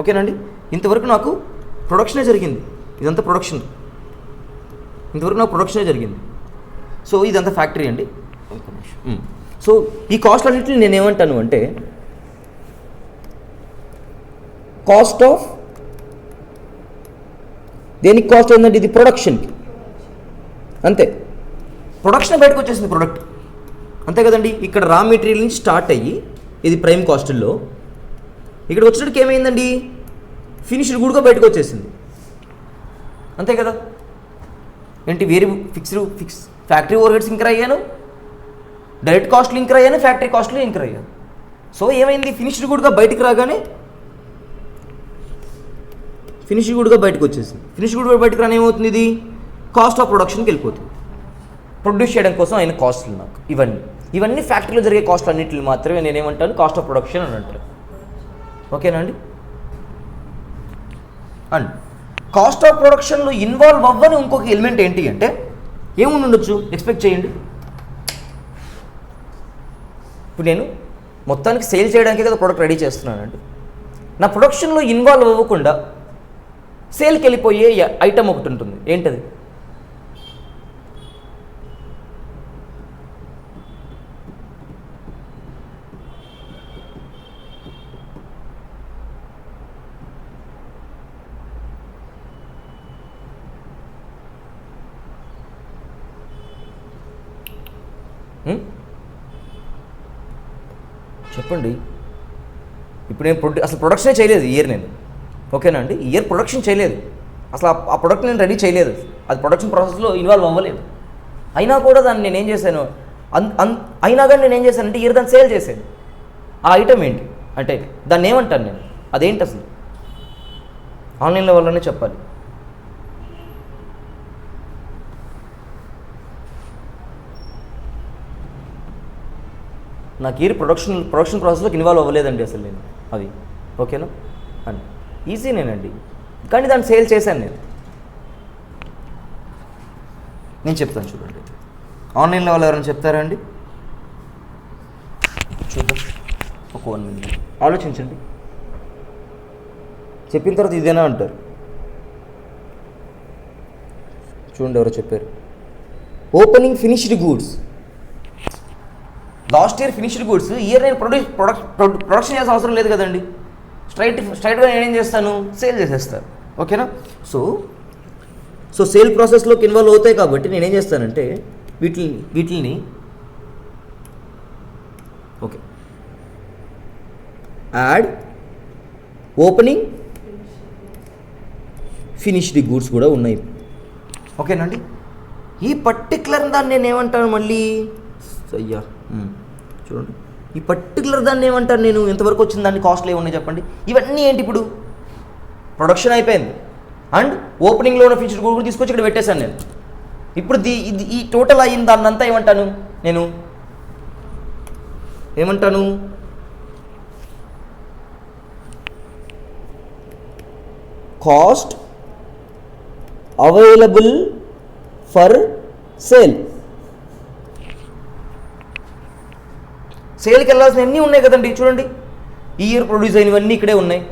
ఓకేనండి. ఇంతవరకు నాకు ప్రొడక్షనే జరిగింది. ఇదంతా ప్రొడక్షన్. ఇంతవరకు నాకు ప్రొడక్షనే జరిగింది. సో ఇదంతా ఫ్యాక్టరీ అండి. సో ఈ కాస్ట్ అన్నింటిని నేను ఏమంటాను అంటే కాస్ట్ ఆఫ్, దేనికి కాస్ట్ ఏంటంటే ఇది ప్రొడక్షన్కి. అంతే. ప్రొడక్షన్ బయటకు వచ్చేసింది ప్రొడక్ట్. అంతే కదండి. ఇక్కడ రా మెటీరియల్ నుంచి స్టార్ట్ అయ్యి ఇది ప్రైమ్ కాస్ట్లో, ఇక్కడ వచ్చినట్టుకి ఏమైందండి, ఫినిష్డ్ గుడ్గా బయటకు వచ్చేసింది. అంతే కదా. ఏంటి, వేరే fix factory over heads incur అయ్యాను, డైరెక్ట్ కాస్ట్లు ఇంకర్ అయ్యాను, ఫ్యాక్టరీ కాస్ట్లు ఇంకర్ అయ్యాను. సో ఏమైంది, ఫినిష్డ్ గుడ్గా బయటకు రాగానే ఫినిష్డ్ గుడ్గా బయటకు వచ్చేసింది. ఫినిష్డ్ గుడ్గా బయటకు రాని ఏమవుతుంది, ఇది కాస్ట్ ఆఫ్ ప్రొడక్షన్కి వెళ్ళిపోతుంది. ప్రొడ్యూస్ చేయడం కోసం అయిన కాస్ట్లు నాకు ఇవన్నీ ఫ్యాక్టరీలో జరిగే కాస్ట్ అన్నింటిని మాత్రమే నేనేమంటాను కాస్ట్ ఆఫ్ ప్రొడక్షన్ అని అంటాను. ఓకేనా అండి. అండ్ కాస్ట్ ఆఫ్ ప్రొడక్షన్లో ఇన్వాల్వ్ అవ్వని ఇంకొక ఎలిమెంట్ ఏంటి అంటే ఏముండొచ్చు, ఎక్స్పెక్ట్ చేయండి. ఇప్పుడు నేను మొత్తానికి సేల్ చేయడానికే కదా ప్రోడక్ట్ రెడీ చేస్తున్నానండి. నా ప్రొడక్షన్లో ఇన్వాల్వ్ అవ్వకుండా సేల్కి వెళ్ళిపోయే ఐటమ్ ఒకటి ఉంటుంది. ఏంటది, చెప్పండి. ఇప్పుడు నేను అసలు ప్రొడక్షనే చేయలేదు ఈ ఇయర్ నేను. ఓకేనా అండి. ఈ ఇయర్ ప్రొడక్షన్ చేయలేదు అసలు. ఆ ప్రొడక్ట్ నేను రెడీ చేయలేదు. అది ప్రొడక్షన్ ప్రాసెస్లో ఇన్వాల్వ్ అవ్వలేదు. అయినా కూడా దాన్ని నేనేం చేశాను, అయినా కానీ నేనేం చేశానంటే ఇయర్ దాన్ని సేల్ చేశాను. ఆ ఐటమ్ ఏంటి అంటే దాన్ని ఏమంటాను నేను, అదేంటి అసలు ఆన్లైన్లో వాళ్ళనే చెప్పాలి. నాకు ఇయర్ ప్రొడక్షన్ ప్రాసెస్లోకి ఇన్వాల్వ్ అవ్వలేదండి అసలు నేను అవి. ఓకేనా అండి. ఈజీనేనండి, కానీ దాన్ని సేల్ చేశాను నేను చెప్తాను చూడండి. ఆన్లైన్లో వాళ్ళు ఎవరైనా చెప్తారా అండి, చూద్దాం. ఒక 1 minute ఆలోచించండి. చెప్పిన తర్వాత ఇదేనా అంటారు. చూడండి ఎవరో చెప్పారు, opening finished goods. Last year finished goods, year నేను ప్రొడక్షన్ చేయాల్సిన అవసరం లేదు కదండి. స్ట్రైట్గా నేనేం చేస్తాను, సేల్ చేసేస్తాను. ఓకేనా. సో సేల్ ప్రాసెస్లోకి ఇన్వాల్వ్ అవుతాయి కాబట్టి నేనేం చేస్తానంటే వీటిని యాడ్ ఓపెనింగ్ ఫినిష్డ్ గూడ్స్ కూడా ఉన్నాయి. ఓకేనండి. ఈ పర్టికులర్ దాన్ని నేను ఏమంటాను మళ్ళీ అయ్యా చూడండి, ఈ పర్టికులర్ దాన్ని ఏమంటాను నేను, ఎంతవరకు వచ్చింది దాన్ని కాస్ట్లు ఏమున్నాయి చెప్పండి. ఇవన్నీ ఏంటి, ఇప్పుడు ప్రొడక్షన్ అయిపోయింది అండ్ ఓపెనింగ్లో ఉన్న ఫినిష్డ్ గూడ్స్ కూడా తీసుకొచ్చి ఇక్కడ పెట్టేశాను నేను. ఇప్పుడు ఈ టోటల్ అయిన దాన్ని అంతా ఏమంటాను నేను, ఏమంటాను కాస్ట్ అవైలబుల్ ఫర్ సేల్కి వెళ్ళాల్సిన అన్నీ ఉన్నాయి కదండి. చూడండి, ఈ ఇయర్ ప్రొడ్యూస్ అయినవన్నీ ఇక్కడే ఉన్నాయి.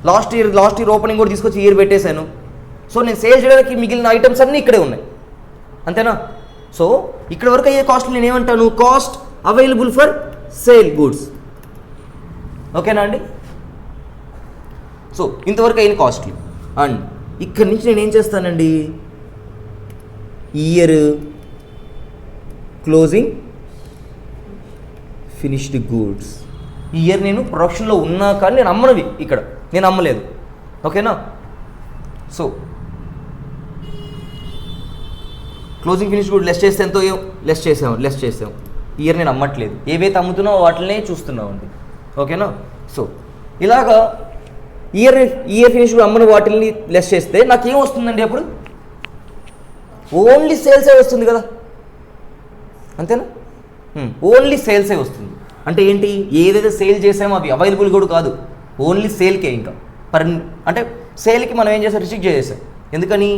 లాస్ట్ ఇయర్ ఓపెనింగ్ కూడా తీసుకొచ్చి ఇయర్ పెట్టేశాను. సో నేను సేల్ చేయడానికి మిగిలిన ఐటమ్స్ అన్నీ ఇక్కడే ఉన్నాయి, అంతేనా. సో ఇక్కడ వరకు అయ్యే కాస్ట్ నేను ఏమంటాను, cost available for sale goods. ఓకేనా అండి. సో ఇంతవరకు అయిన కాస్ట్లు. అండ్ ఇక్కడి నుంచి నేను ఏం చేస్తానండి, ఇయర్ క్లోజింగ్ ఫినిష్డ్ గూడ్స్. ఈ ఇయర్ నేను ప్రొడక్షన్లో ఉన్నా కానీ నేను అమ్మనవి, ఇక్కడ నేను అమ్మలేదు. ఓకేనా. సో క్లోజింగ్ ఫినిష్ గూడ్ లెస్ చేస్తే ఎంతో లెస్ చేసాం. ఇయర్ నేను అమ్మట్లేదు, ఏవైతే అమ్ముతున్నావో వాటినే చూస్తున్నావు అండి. ఓకేనా. సో ఇలాగా ఇయర్ ఫినిష్ గూడ్ అమ్మని వాటిని లెస్ చేస్తే నాకేం వస్తుందండి, అప్పుడు ఓన్లీ సేల్సే వస్తుంది కదా, అంతేనా. ఓన్లీ సేల్సే వస్తుంది. అంటే ఏంటి, ఏదైతే సేల్ చేసామో అవి అవైలబుల్ కూడా కాదు, ఓన్లీ సేల్కే. ఇంకా అంటే సేల్కి మనం ఏం చేసాం, రిస్ట్రిక్ట్ చేసాం. ఎందుకని,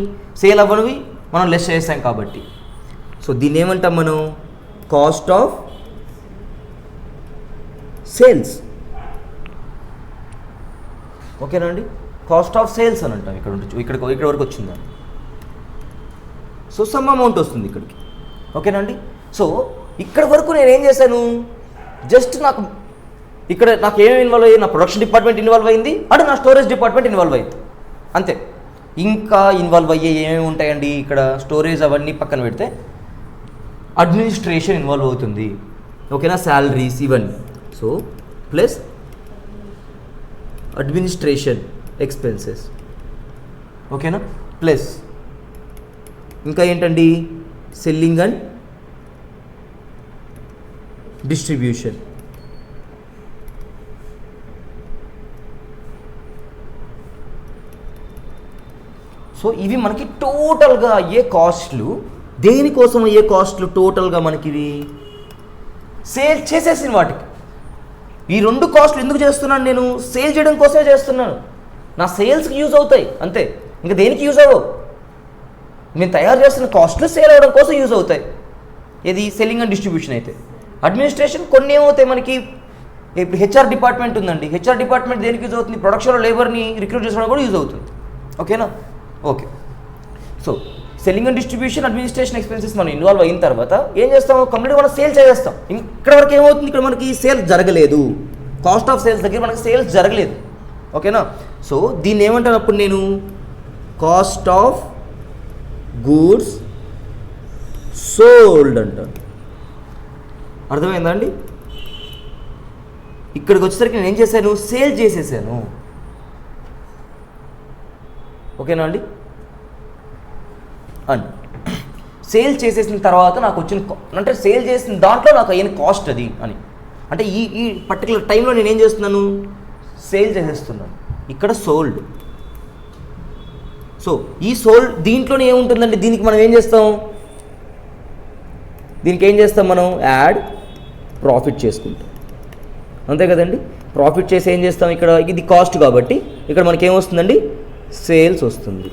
సేల్ అవ్వనివి మనం లెస్ చేసాం కాబట్టి. సో దీన్ని ఏమంటాం మనం, కాస్ట్ ఆఫ్ సేల్స్. ఓకేనా అండి. కాస్ట్ ఆఫ్ సేల్స్ అని అంటాం. ఇక్కడ వరకు వచ్చిందని. సో సమ్ అమౌంట్ వస్తుంది ఇక్కడికి. ఓకేనా అండి. సో ఇక్కడ వరకు నేను ఏం చేశాను, జస్ట్ నాకు ఏమేమి ఇన్వాల్వ్ అయ్యి, నా ప్రొడక్షన్ డిపార్ట్మెంట్ ఇన్వాల్వ్ అయింది అండ్ నా స్టోరేజ్ డిపార్ట్మెంట్ ఇన్వాల్వ్ అయింది, అంతే. ఇంకా ఇన్వాల్వ్ అయ్యే ఏమేమి ఉంటాయండి, ఇక్కడ స్టోరేజ్ అవన్నీ పక్కన పెడితే అడ్మినిస్ట్రేషన్ ఇన్వాల్వ్ అవుతుంది. ఓకేనా, శాలరీస్ ఇవన్నీ. So plus administration expenses. ఓకేనా. ప్లస్ ఇంకా ఏంటండి, సెల్లింగ్ అండ్ డిస్ట్రిబ్యూషన్. సో ఇవి మనకి టోటల్గా అయ్యే కాస్ట్లు. దేనికోసం అయ్యే కాస్ట్లు టోటల్గా మనకి ఇవి సేల్ చేసేసిన వాటికి. ఈ రెండు కాస్ట్లు ఎందుకు చేస్తున్నాను నేను, సేల్ చేయడం కోసమే చేస్తున్నాను. నా సేల్స్కి యూజ్ అవుతాయి అంతే, ఇంకా దేనికి యూజ్ అవ్వవు. నేను తయారు చేస్తున్న కాస్ట్లు సేల్ అవ్వడం కోసం యూజ్ అవుతాయి. ఇది సెల్లింగ్ అండ్ డిస్ట్రిబ్యూషన్ అయితే. అడ్మినిస్ట్రేషన్ కొన్ని ఏమవుతాయి మనకి, ఇప్పుడు హెచ్ఆర్ డిపార్ట్మెంట్ ఉందండి. హెచ్ఆర్ డిపార్ట్మెంట్ దేనికి యూజ్ అవుతుంది, ప్రొడక్షన్లో లేబర్ని రిక్రూట్ చేసుకోవడం కూడా యూజ్ అవుతుంది. ఓకేనా. Okay. So selling and distribution, administration expenses మనం ఇన్వాల్వ్ అయిన తర్వాత ఏం చేస్తాం, కంప్లీట్గా మనం సేల్ చేస్తాం. ఇక్కడ వరకు ఏమవుతుంది, ఇక్కడ మనకి సేల్ జరగలేదు, కాస్ట్ ఆఫ్ సేల్స్ దగ్గర మనకి సేల్స్ జరగలేదు. ఓకేనా. సో దీన్ని ఏమంటాను అప్పుడు నేను, కాస్ట్ ఆఫ్ గూడ్స్ సోల్డ్ అంటాను. అర్థమైందా అండి. ఇక్కడికి వచ్చేసరికి నేను ఏం చేశాను, సేల్ చేసేసాను. ఓకేనా అండి. అండ్ సేల్ చేసేసిన తర్వాత నాకు వచ్చిన, అంటే సేల్ చేసిన దాంట్లో నాకు అయిన కాస్ట్ అది అని, అంటే ఈ పర్టికులర్ టైంలో నేను ఏం చేస్తున్నాను, సేల్ చేసేస్తున్నాను. ఇక్కడ సోల్డ్. సో ఈ సోల్డ్ దీంట్లోనే ఏముంటుందండి, దీనికి మనం ఏం చేస్తాం, మనం యాడ్ ప్రాఫిట్ చేసుకుంటాం, అంతే కదండి. ప్రాఫిట్ చేసి ఏం చేస్తాం, ఇక్కడ ఇది కాస్ట్ కాబట్టి ఇక్కడ మనకి ఏమొస్తుందండి, సేల్స్ వస్తుంది.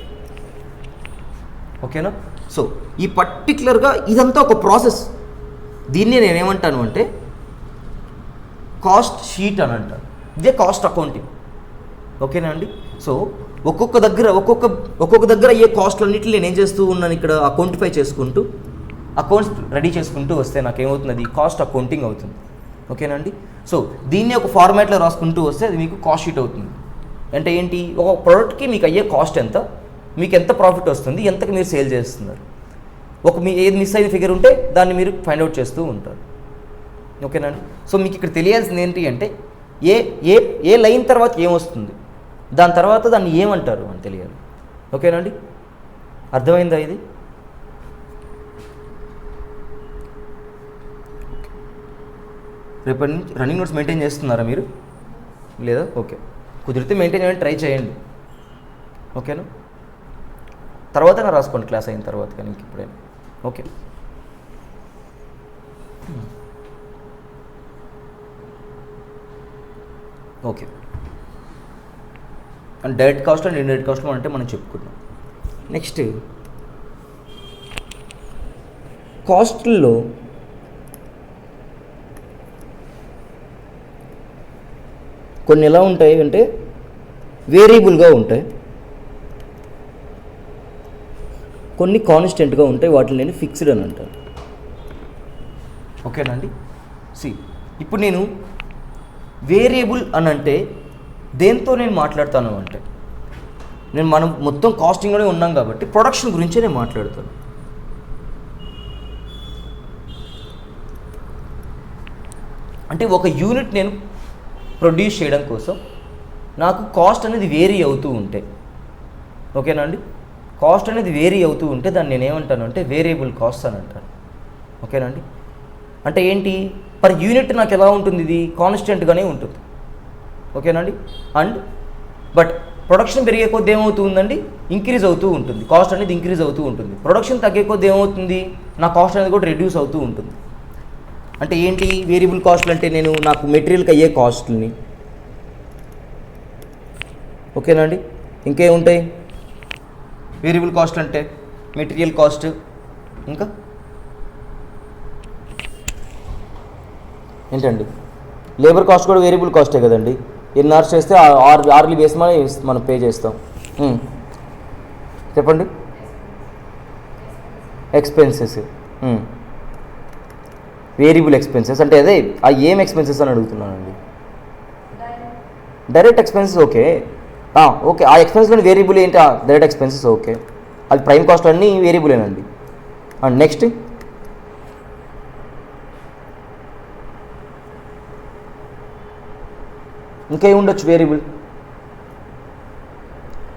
ఓకేనా. సో ఈ పర్టికులర్గా ఇదంతా ఒక ప్రాసెస్. దీన్ని నేనేమంటాను అంటే కాస్ట్ షీట్ అని అంటాను. ఇదే కాస్ట్ అకౌంటింగ్. ఓకేనా అండి. సో ఒక్కొక్క దగ్గర అయ్యే కాస్ట్లన్నింటినీ నేను ఏం చేస్తూ ఉన్నాను, ఇక్కడ అకౌంటిఫై చేసుకుంటూ, అకౌంట్స్ రెడీ చేసుకుంటూ వస్తే నాకేమవుతుంది, అది కాస్ట్ అకౌంటింగ్ అవుతుంది. ఓకేనా అండి. సో దీన్ని ఒక ఫార్మాట్లో రాసుకుంటూ వస్తే అది మీకు కాస్ట్ షీట్ అవుతుంది. అంటే ఏంటి, ఒక ప్రోడక్ట్కి మీకు అయ్యే కాస్ట్ ఎంత, మీకు ఎంత ప్రాఫిట్ వస్తుంది, ఎంతకి మీరు సేల్ చేస్తున్నారు, మీ ఏది మిస్ అయిన ఫిగర్ ఉంటే దాన్ని మీరు ఫైండ్ అవుట్ చేస్తూ ఉంటారు. ఓకేనా అండి. సో మీకు ఇక్కడ తెలియాల్సింది ఏంటి అంటే, ఏ ఏ ఏ లైన్ తర్వాత ఏమొస్తుంది, దాని తర్వాత దాన్ని ఏమంటారు అని తెలియాలి. ఓకేనండి, అర్థమైందా ఇది? రేపటి నుంచి రన్నింగ్ నోట్స్ మెయింటైన్ చేస్తున్నారా మీరు? లేదా? ఓకే, కుదిరితే మెయింటైన్ చేయడానికి ట్రై చేయండి. ఓకేనా? తర్వాత రాసుకోండి క్లాస్ అయిన తర్వాత, కానీ ఇంకెప్పుడైనా. Okay, okay. And direct cost and indirect cost అంటే మనం చెప్పుకున్నాం. నెక్స్ట్ కాస్ట్లో కొన్ని ఎలా ఉంటాయి అంటే వేరియబుల్గా ఉంటాయి, కొన్ని కాన్స్టెంట్గా ఉంటాయి, వాటిని నేను ఫిక్స్డ్ అని అంటాను. ఓకేనండి. ఇప్పుడు నేను వేరియబుల్ అని అంటే దేంతో నేను మాట్లాడతాను అంటే, మనం మొత్తం కాస్టింగ్లోనే ఉన్నాం కాబట్టి ప్రొడక్షన్ గురించే నేను మాట్లాడతాను. అంటే ఒక యూనిట్ నేను ప్రొడ్యూస్ చేయడం కోసం నాకు కాస్ట్ అనేది వేరీ అవుతూ ఉంటే, ఓకేనా అండి, కాస్ట్ అనేది వేరీ అవుతూ ఉంటే దాన్ని నేను ఏమంటాను అంటే వేరియబుల్ కాస్ట్ అని అంటాను. ఓకేనండి. అంటే ఏంటి, పర్ యూనిట్ నాకు ఎలా ఉంటుంది, ఇది కాన్స్టెంట్గానే ఉంటుంది. ఓకేనండి. అండ్ బట్ ప్రొడక్షన్ పెరిగే కొద్ది ఏమవుతుందండి, ఇంక్రీజ్ అవుతూ ఉంటుంది, కాస్ట్ అనేది ఇంక్రీజ్ అవుతూ ఉంటుంది. ప్రొడక్షన్ తగ్గే కొద్ది ఏమవుతుంది, నా కాస్ట్ అనేది కూడా రెడ్యూస్ అవుతూ ఉంటుంది. అంటే ఏంటి వేరియబుల్ కాస్ట్లు అంటే, నేను నాకు మెటీరియల్కి అయ్యే కాస్ట్ని, ఓకేనండి, ఇంకేముంటాయి వేరియబుల్ కాస్ట్ అంటే మెటీరియల్ కాస్ట్, ఇంకా ఏంటండి లేబర్ కాస్ట్ కూడా వేరియబుల్ కాస్టే కదండి. ఎన్ని అవర్స్ చేస్తే ఆర్లీ బేస్ మనం పే చేస్తాం. చెప్పండి. ఎక్స్పెన్సెస్, వేరియబుల్ ఎక్స్పెన్సెస్ అంటే అదే ఏం ఎక్స్పెన్సెస్ అని అడుగుతున్నానండి. Direct expenses. Okay, okay. ఆ ఎక్స్పెన్స్లో వేరియబుల్ ఏంటి, డైరెక్ట్ ఎక్స్పెన్సెస్. ఓకే, అది ప్రైమ్ కాస్ట్ అన్నీ వేరియబులేనండి. అండ్ నెక్స్ట్ ఇంకా ఏముండొచ్చు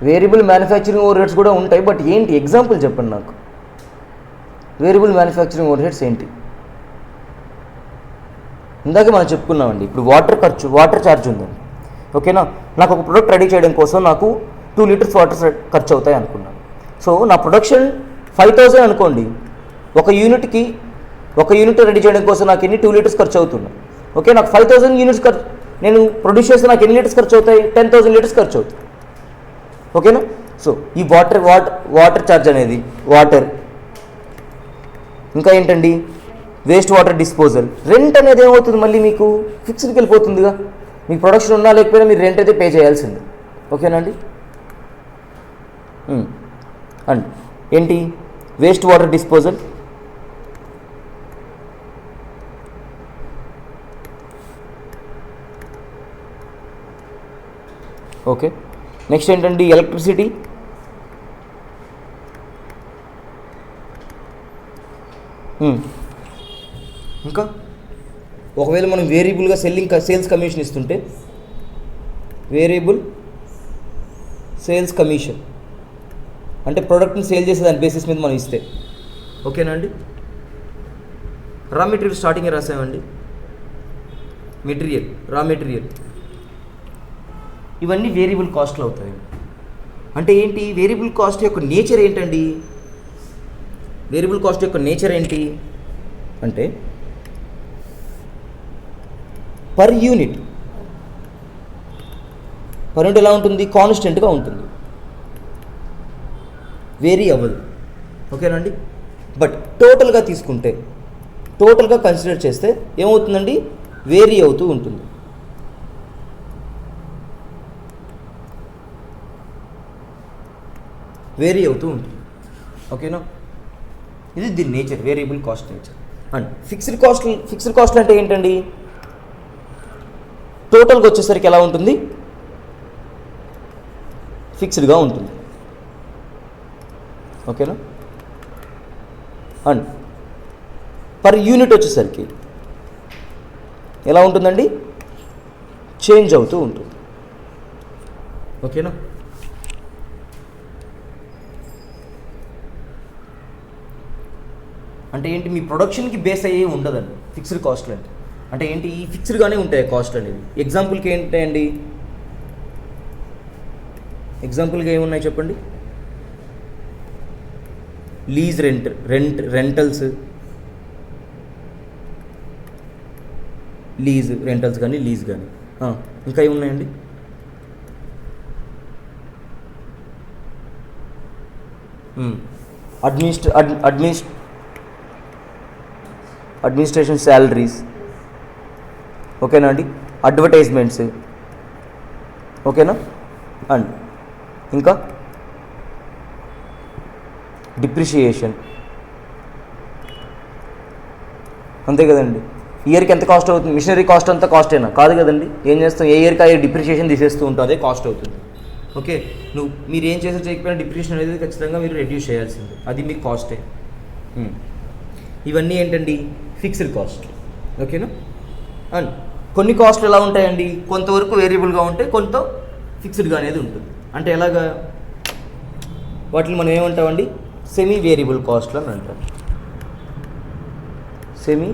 వేరియబుల్ మ్యానుఫ్యాక్చరింగ్ ఓవర్ హెడ్స్ కూడా ఉంటాయి. బట్ ఏంటి ఎగ్జాంపుల్ చెప్పండి నాకు. వేరియబుల్ మ్యానుఫ్యాక్చరింగ్ ఓవర్ హెడ్స్ ఏంటి? ఇందాకే మనం చెప్పుకున్నామండి. ఇప్పుడు వాటర్ ఛార్జ్ ఉందండి. ఓకేనా, నాకు ఒక ప్రొడక్ట్ రెడీ చేయడం కోసం నాకు 2 లీటర్స్ వాటర్ ఖర్చు అవుతాయి అనుకున్నాను. సో నా ప్రొడక్షన్ 5000 అనుకోండి. ఒక యూనిట్ రెడీ చేయడం కోసం నాకు ఎన్ని 2 లీటర్స్ ఖర్చు అవుతున్నాయి. ఓకే, నాకు 5000 యూనిట్స్ నేను ప్రొడ్యూస్ చేస్తే నాకు ఎన్ని లీటర్స్ ఖర్చు అవుతాయి, 10,000 లీటర్స్ ఖర్చు అవుతాయి. ఓకేనా. సో ఈ వాటర్ ఛార్జ్ అనేది వాటర్, ఇంకా ఏంటండి వేస్ట్ వాటర్ డిస్పోజల్. రెంట్ అనేది ఏమవుతుంది, మళ్ళీ మీకు ఫిక్స్డ్కి వెళ్ళిపోతుందిగా. మీకు ప్రొడక్షన్ ఉన్నా లేకపోయినా మీరు రెంట్ అయితే పే చేయాల్సిందే. ఓకేనండి. అండ్ ఏంటి waste water disposal, okay. Next ఏంటండి ఎలక్ట్రిసిటీ, ఇంకా ఒకవేళ మనం వేరియబుల్గా సేల్స్ కమిషన్ ఇస్తుంటే వేరియబుల్ సేల్స్ కమిషన్ అంటే ప్రోడక్ట్ని సేల్ చేసే దాని బేసిస్ మీద మనం ఇస్తే. ఓకేనా అండి. రా మెటీరియల్ స్టార్టింగే రాసామండి. రా మెటీరియల్ ఇవన్నీ వేరియబుల్ కాస్ట్లు అవుతాయి. అంటే ఏంటి వేరియబుల్ కాస్ట్ యొక్క నేచర్ ఏంటండి, వేరియబుల్ కాస్ట్ యొక్క నేచర్ ఏంటి అంటే పర్ యూనిట్ ఎలా ఉంటుంది, కాన్స్టెంట్గా ఉంటుంది, వేరీ అవ్వదు. ఓకేనండి. బట్ టోటల్గా తీసుకుంటే, టోటల్గా కన్సిడర్ చేస్తే ఏమవుతుందండి, వేరీ అవుతూ ఉంటుంది. వేరీ అవుతూ ఉంటుంది. ఓకేనా. ఇది దీని nature, variable cost nature. And fixed cost అంటే ఏంటండి, టోటల్గా వచ్చేసరికి ఎలా ఉంటుంది, ఫిక్స్డ్గా ఉంటుంది. ఓకేనా. అండ్ పర్ యూనిట్ వచ్చేసరికి ఎలా ఉంటుందండి, చేంజ్ అవుతూ ఉంటుంది. ఓకేనా? అంటే ఏంటి, మీ ప్రొడక్షన్కి బేస్ అయ్యే ఉండదండి ఫిక్స్డ్ కాస్ట్లు అంటే ఏంటి, ఈ ఫిక్స్డ్గానే ఉంటాయి కాస్ట్ అనేది. ఎగ్జాంపుల్కి ఏంటండి, ఎగ్జాంపుల్గా ఏమున్నాయి చెప్పండి? లీజ్ రెంటల్స్, రెంటల్స్ కానీ లీజ్ కానీ, ఇంకా ఏమున్నాయండి? అడ్మినిస్ట్రేషన్ శాలరీస్, ఓకేనా అండి, అడ్వర్టైజ్మెంట్స్, ఓకేనా, అండ్ ఇంకా డిప్రిషియేషన్, అంతే కదండి. ఇయర్కి ఎంత కాస్ట్ అవుతుంది? మిషనరీ కాస్ట్ అంతా కాస్టేనా? కాదు కదండి. ఏం చేస్తాం, ఏ ఇయర్కి ఆ ఇయర్ డిప్రిషియేషన్ తీసేస్తూ ఉంటాం, అదే కాస్ట్ అవుతుంది. ఓకే, మీరు ఏం చేసే చేయకపోయినా డిప్రిషియేషన్ అనేది ఖచ్చితంగా మీరు రెడ్యూస్ చేయాల్సింది, అది మీ కాస్టే. ఇవన్నీ ఏంటండి, ఫిక్స్డ్ కాస్ట్. ఓకేనా? అండ్ కొన్ని కాస్ట్లు ఎలా ఉంటాయండి, కొంతవరకు వేరియబుల్గా ఉంటే కొంత ఫిక్స్డ్గా అనేది ఉంటుంది. అంటే ఎలాగా, వాటిని మనం ఏమంటామండి, సెమీ వేరియబుల్ కాస్ట్లు అని అంటాం. సెమీ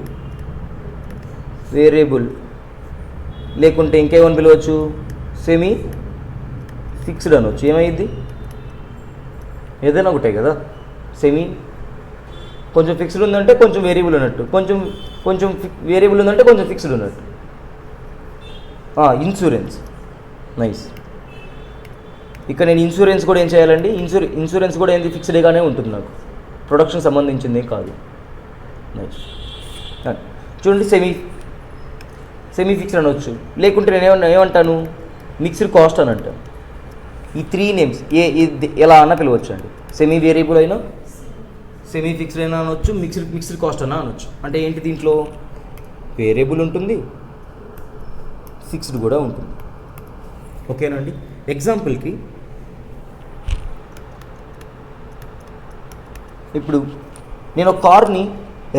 వేరియబుల్, లేకుంటే ఇంకేమని పిలవచ్చు, సెమీ ఫిక్స్డ్ అనవచ్చు. ఏమైంది, ఏదైనా ఒకటే కదా. సెమీ కొంచెం ఫిక్స్డ్ ఉందంటే కొంచెం వేరియబుల్ ఉన్నట్టు, కొంచెం వేరియబుల్ ఉందంటే కొంచెం ఫిక్స్డ్ ఉన్నట్టు. Insurance, nice. ఇక్కడ నేను ఇన్సూరెన్స్ కూడా ఏం చేయాలండి, ఇన్సూరెన్స్ కూడా ఏంది, ఫిక్స్డ్గానే ఉంటుంది, నాకు ప్రొడక్షన్ సంబంధించింది కాదు. నైస్. చూడండి, సెమీ ఫిక్స్డ్ అనవచ్చు, లేకుంటే నేను ఏమంటాను, మిక్స్డ్ కాస్ట్ అని అంటాను. ఈ 3 నేమ్స్ ఎలా అన్నా పిలవచ్చు అండి. సెమీ వేరియబుల్ అయినా, సెమీ ఫిక్స్డ్ అయినా అనొచ్చు, మిక్స్డ్ కాస్ట్ అయినా అనొచ్చు. అంటే ఏంటి, దీంట్లో వేరియబుల్ ఉంటుంది, ఫిక్స్డ్ కూడా ఉంటుంది. ఓకేనండి. ఎగ్జాంపుల్కి ఇప్పుడు నేను ఒక కార్ని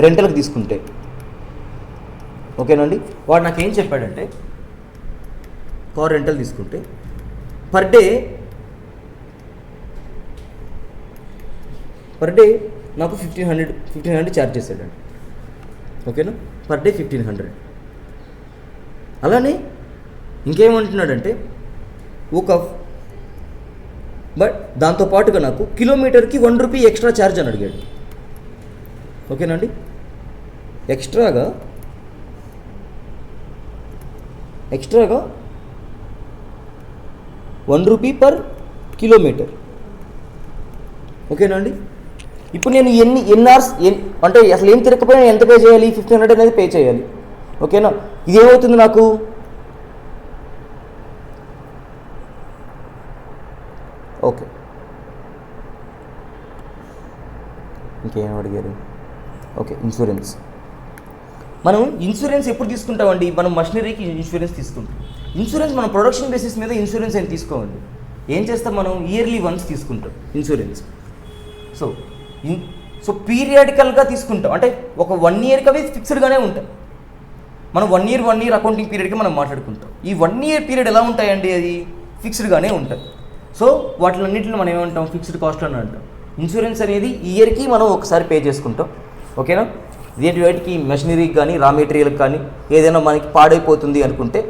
రెంటల్కి తీసుకుంటే, ఓకేనండి, వాడు నాకేం చెప్పాడంటే, కార్ రెంటల్ తీసుకుంటే పర్ డే నాకు 1500 ఛార్జ్ చేశాడండి. ఓకేనా, పర్ డే 1500. అలానే ఇంకేమంటున్నాడంటే, బట్ దాంతోపాటుగా నాకు కిలోమీటర్కి 1 రూపీ ఎక్స్ట్రా ఛార్జ్ అని అడిగాడు. ఓకేనండి, ఎక్స్ట్రాగా 1 రూపీ పర్ కిలోమీటర్. ఓకేనండి. ఇప్పుడు నేను ఎన్ని అవర్స్ అంటే అసలు ఏం తిరగకపోయినా ఎంత పే చేయాలి, 1500 అనేది పే చేయాలి. ఓకేనా, ఇదేమవుతుంది నాకు, ఓకే, ఇంకేం అడిగారు, ఓకే, ఇన్సూరెన్స్. మనం ఇన్సూరెన్స్ ఎప్పుడు తీసుకుంటామండి, మనం మషినరీకి ఇన్సూరెన్స్ తీసుకుంటాం. ఇన్సూరెన్స్ మనం ప్రొడక్షన్ బేసిస్ మీద ఇన్సూరెన్స్ ఏం తీసుకోమండి. ఏం చేస్తాం, మనం ఇయర్లీ వన్స్ తీసుకుంటాం ఇన్సూరెన్స్. సో పీరియాడికల్గా తీసుకుంటాం, అంటే ఒక 1 ఇయర్కి అవి ఫిక్స్డ్గానే ఉంటాయి. మనం 1 ఇయర్ అకౌంటింగ్ పీరియడ్కి మనం మాట్లాడుకుంటాం. ఈ 1 ఇయర్ పీరియడ్ ఎలా ఉంటాయండి, అది ఫిక్స్డ్గానే ఉంటాయి. సో వాటిలన్నింటిని మనం ఏమంటాం, ఫిక్స్డ్ కాస్ట్ అని అంటాం. ఇన్సూరెన్స్ అనేది ఇయర్కి మనం ఒకసారి పే చేసుకుంటాం. ఓకేనా, వాటికి మెషినరీకి కానీ రా మెటీరియల్కి కానీ ఏదైనా మనకి పాడైపోతుంది అనుకుంటే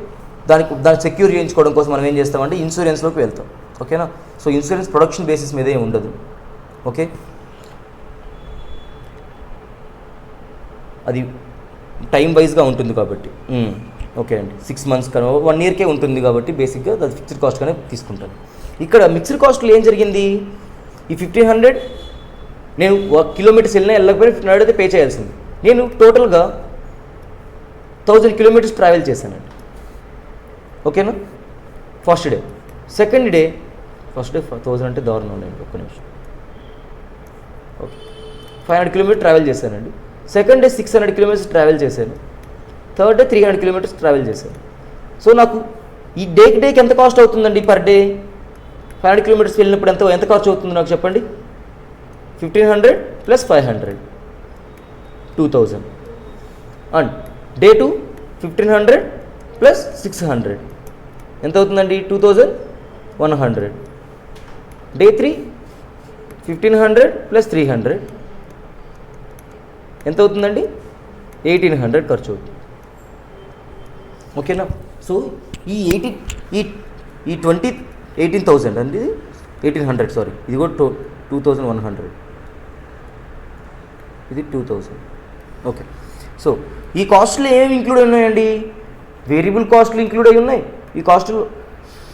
దాన్ని సెక్యూర్ చేయించుకోవడం కోసం మనం ఏం చేస్తామంటే ఇన్సూరెన్స్లోకి వెళ్తాం. ఓకేనా, సో ఇన్సూరెన్స్ ప్రొడక్షన్ బేసిస్ మీద ఏమి ఉండదు. ఓకే, అది టైం వైజ్గా ఉంటుంది కాబట్టి. ఓకే అండి, 6 మంత్స్ కానీ 1 ఇయర్కే ఉంటుంది కాబట్టి బేసిక్గా అది ఫిక్స్డ్ కాస్ట్గానే తీసుకుంటాను. ఇక్కడ మిక్స్డ్ కాస్ట్లో ఏం జరిగింది, ఈ 1500 నేను కిలోమీటర్స్ వెళ్ళకపోయినా 1500 అయితే పే చేయాల్సింది. నేను టోటల్గా 1000 కిలోమీటర్స్ ట్రావెల్ చేశానండి. ఓకేనా, ఫస్ట్ డే. సెకండ్ డే 1000 అంటే దారుణం అండి, ఒక్క నిమిషం. ఓకే, 500 కిలోమీటర్ ట్రావెల్ చేశానండి. సెకండ్ డే 600 కిలోమీటర్స్ ట్రావెల్ చేశాను. థర్డ్ డే 300 కిలోమీటర్స్ ట్రావెల్ చేశాను. సో నాకు ఈ డేకి ఎంత కాస్ట్ అవుతుందండి, పర్ డే 500 కిలోమీటర్స్ వెళ్ళినప్పుడు ఎంత ఖర్చు అవుతుంది నాకు చెప్పండి. 1500 + 500 2000. అండ్ డే 2 1500 + 600 ఎంత అవుతుందండి? 2100. డే 3 1500 + 300 ఎంత అవుతుందండి? 1800 ఖర్చు అవుతుంది. ఓకేనా? సో ఈ 18,000 అండి, ఇది 1800, సారీ, ఇది కూడా 2100, ఇది 2000. ఓకే. సో ఈ కాస్ట్లు ఏమి ఇంక్లూడ్ ఉన్నాయండి? వేరియబుల్ కాస్ట్లు ఇంక్లూడ్ అయి ఉన్నాయి ఈ కాస్ట్లో.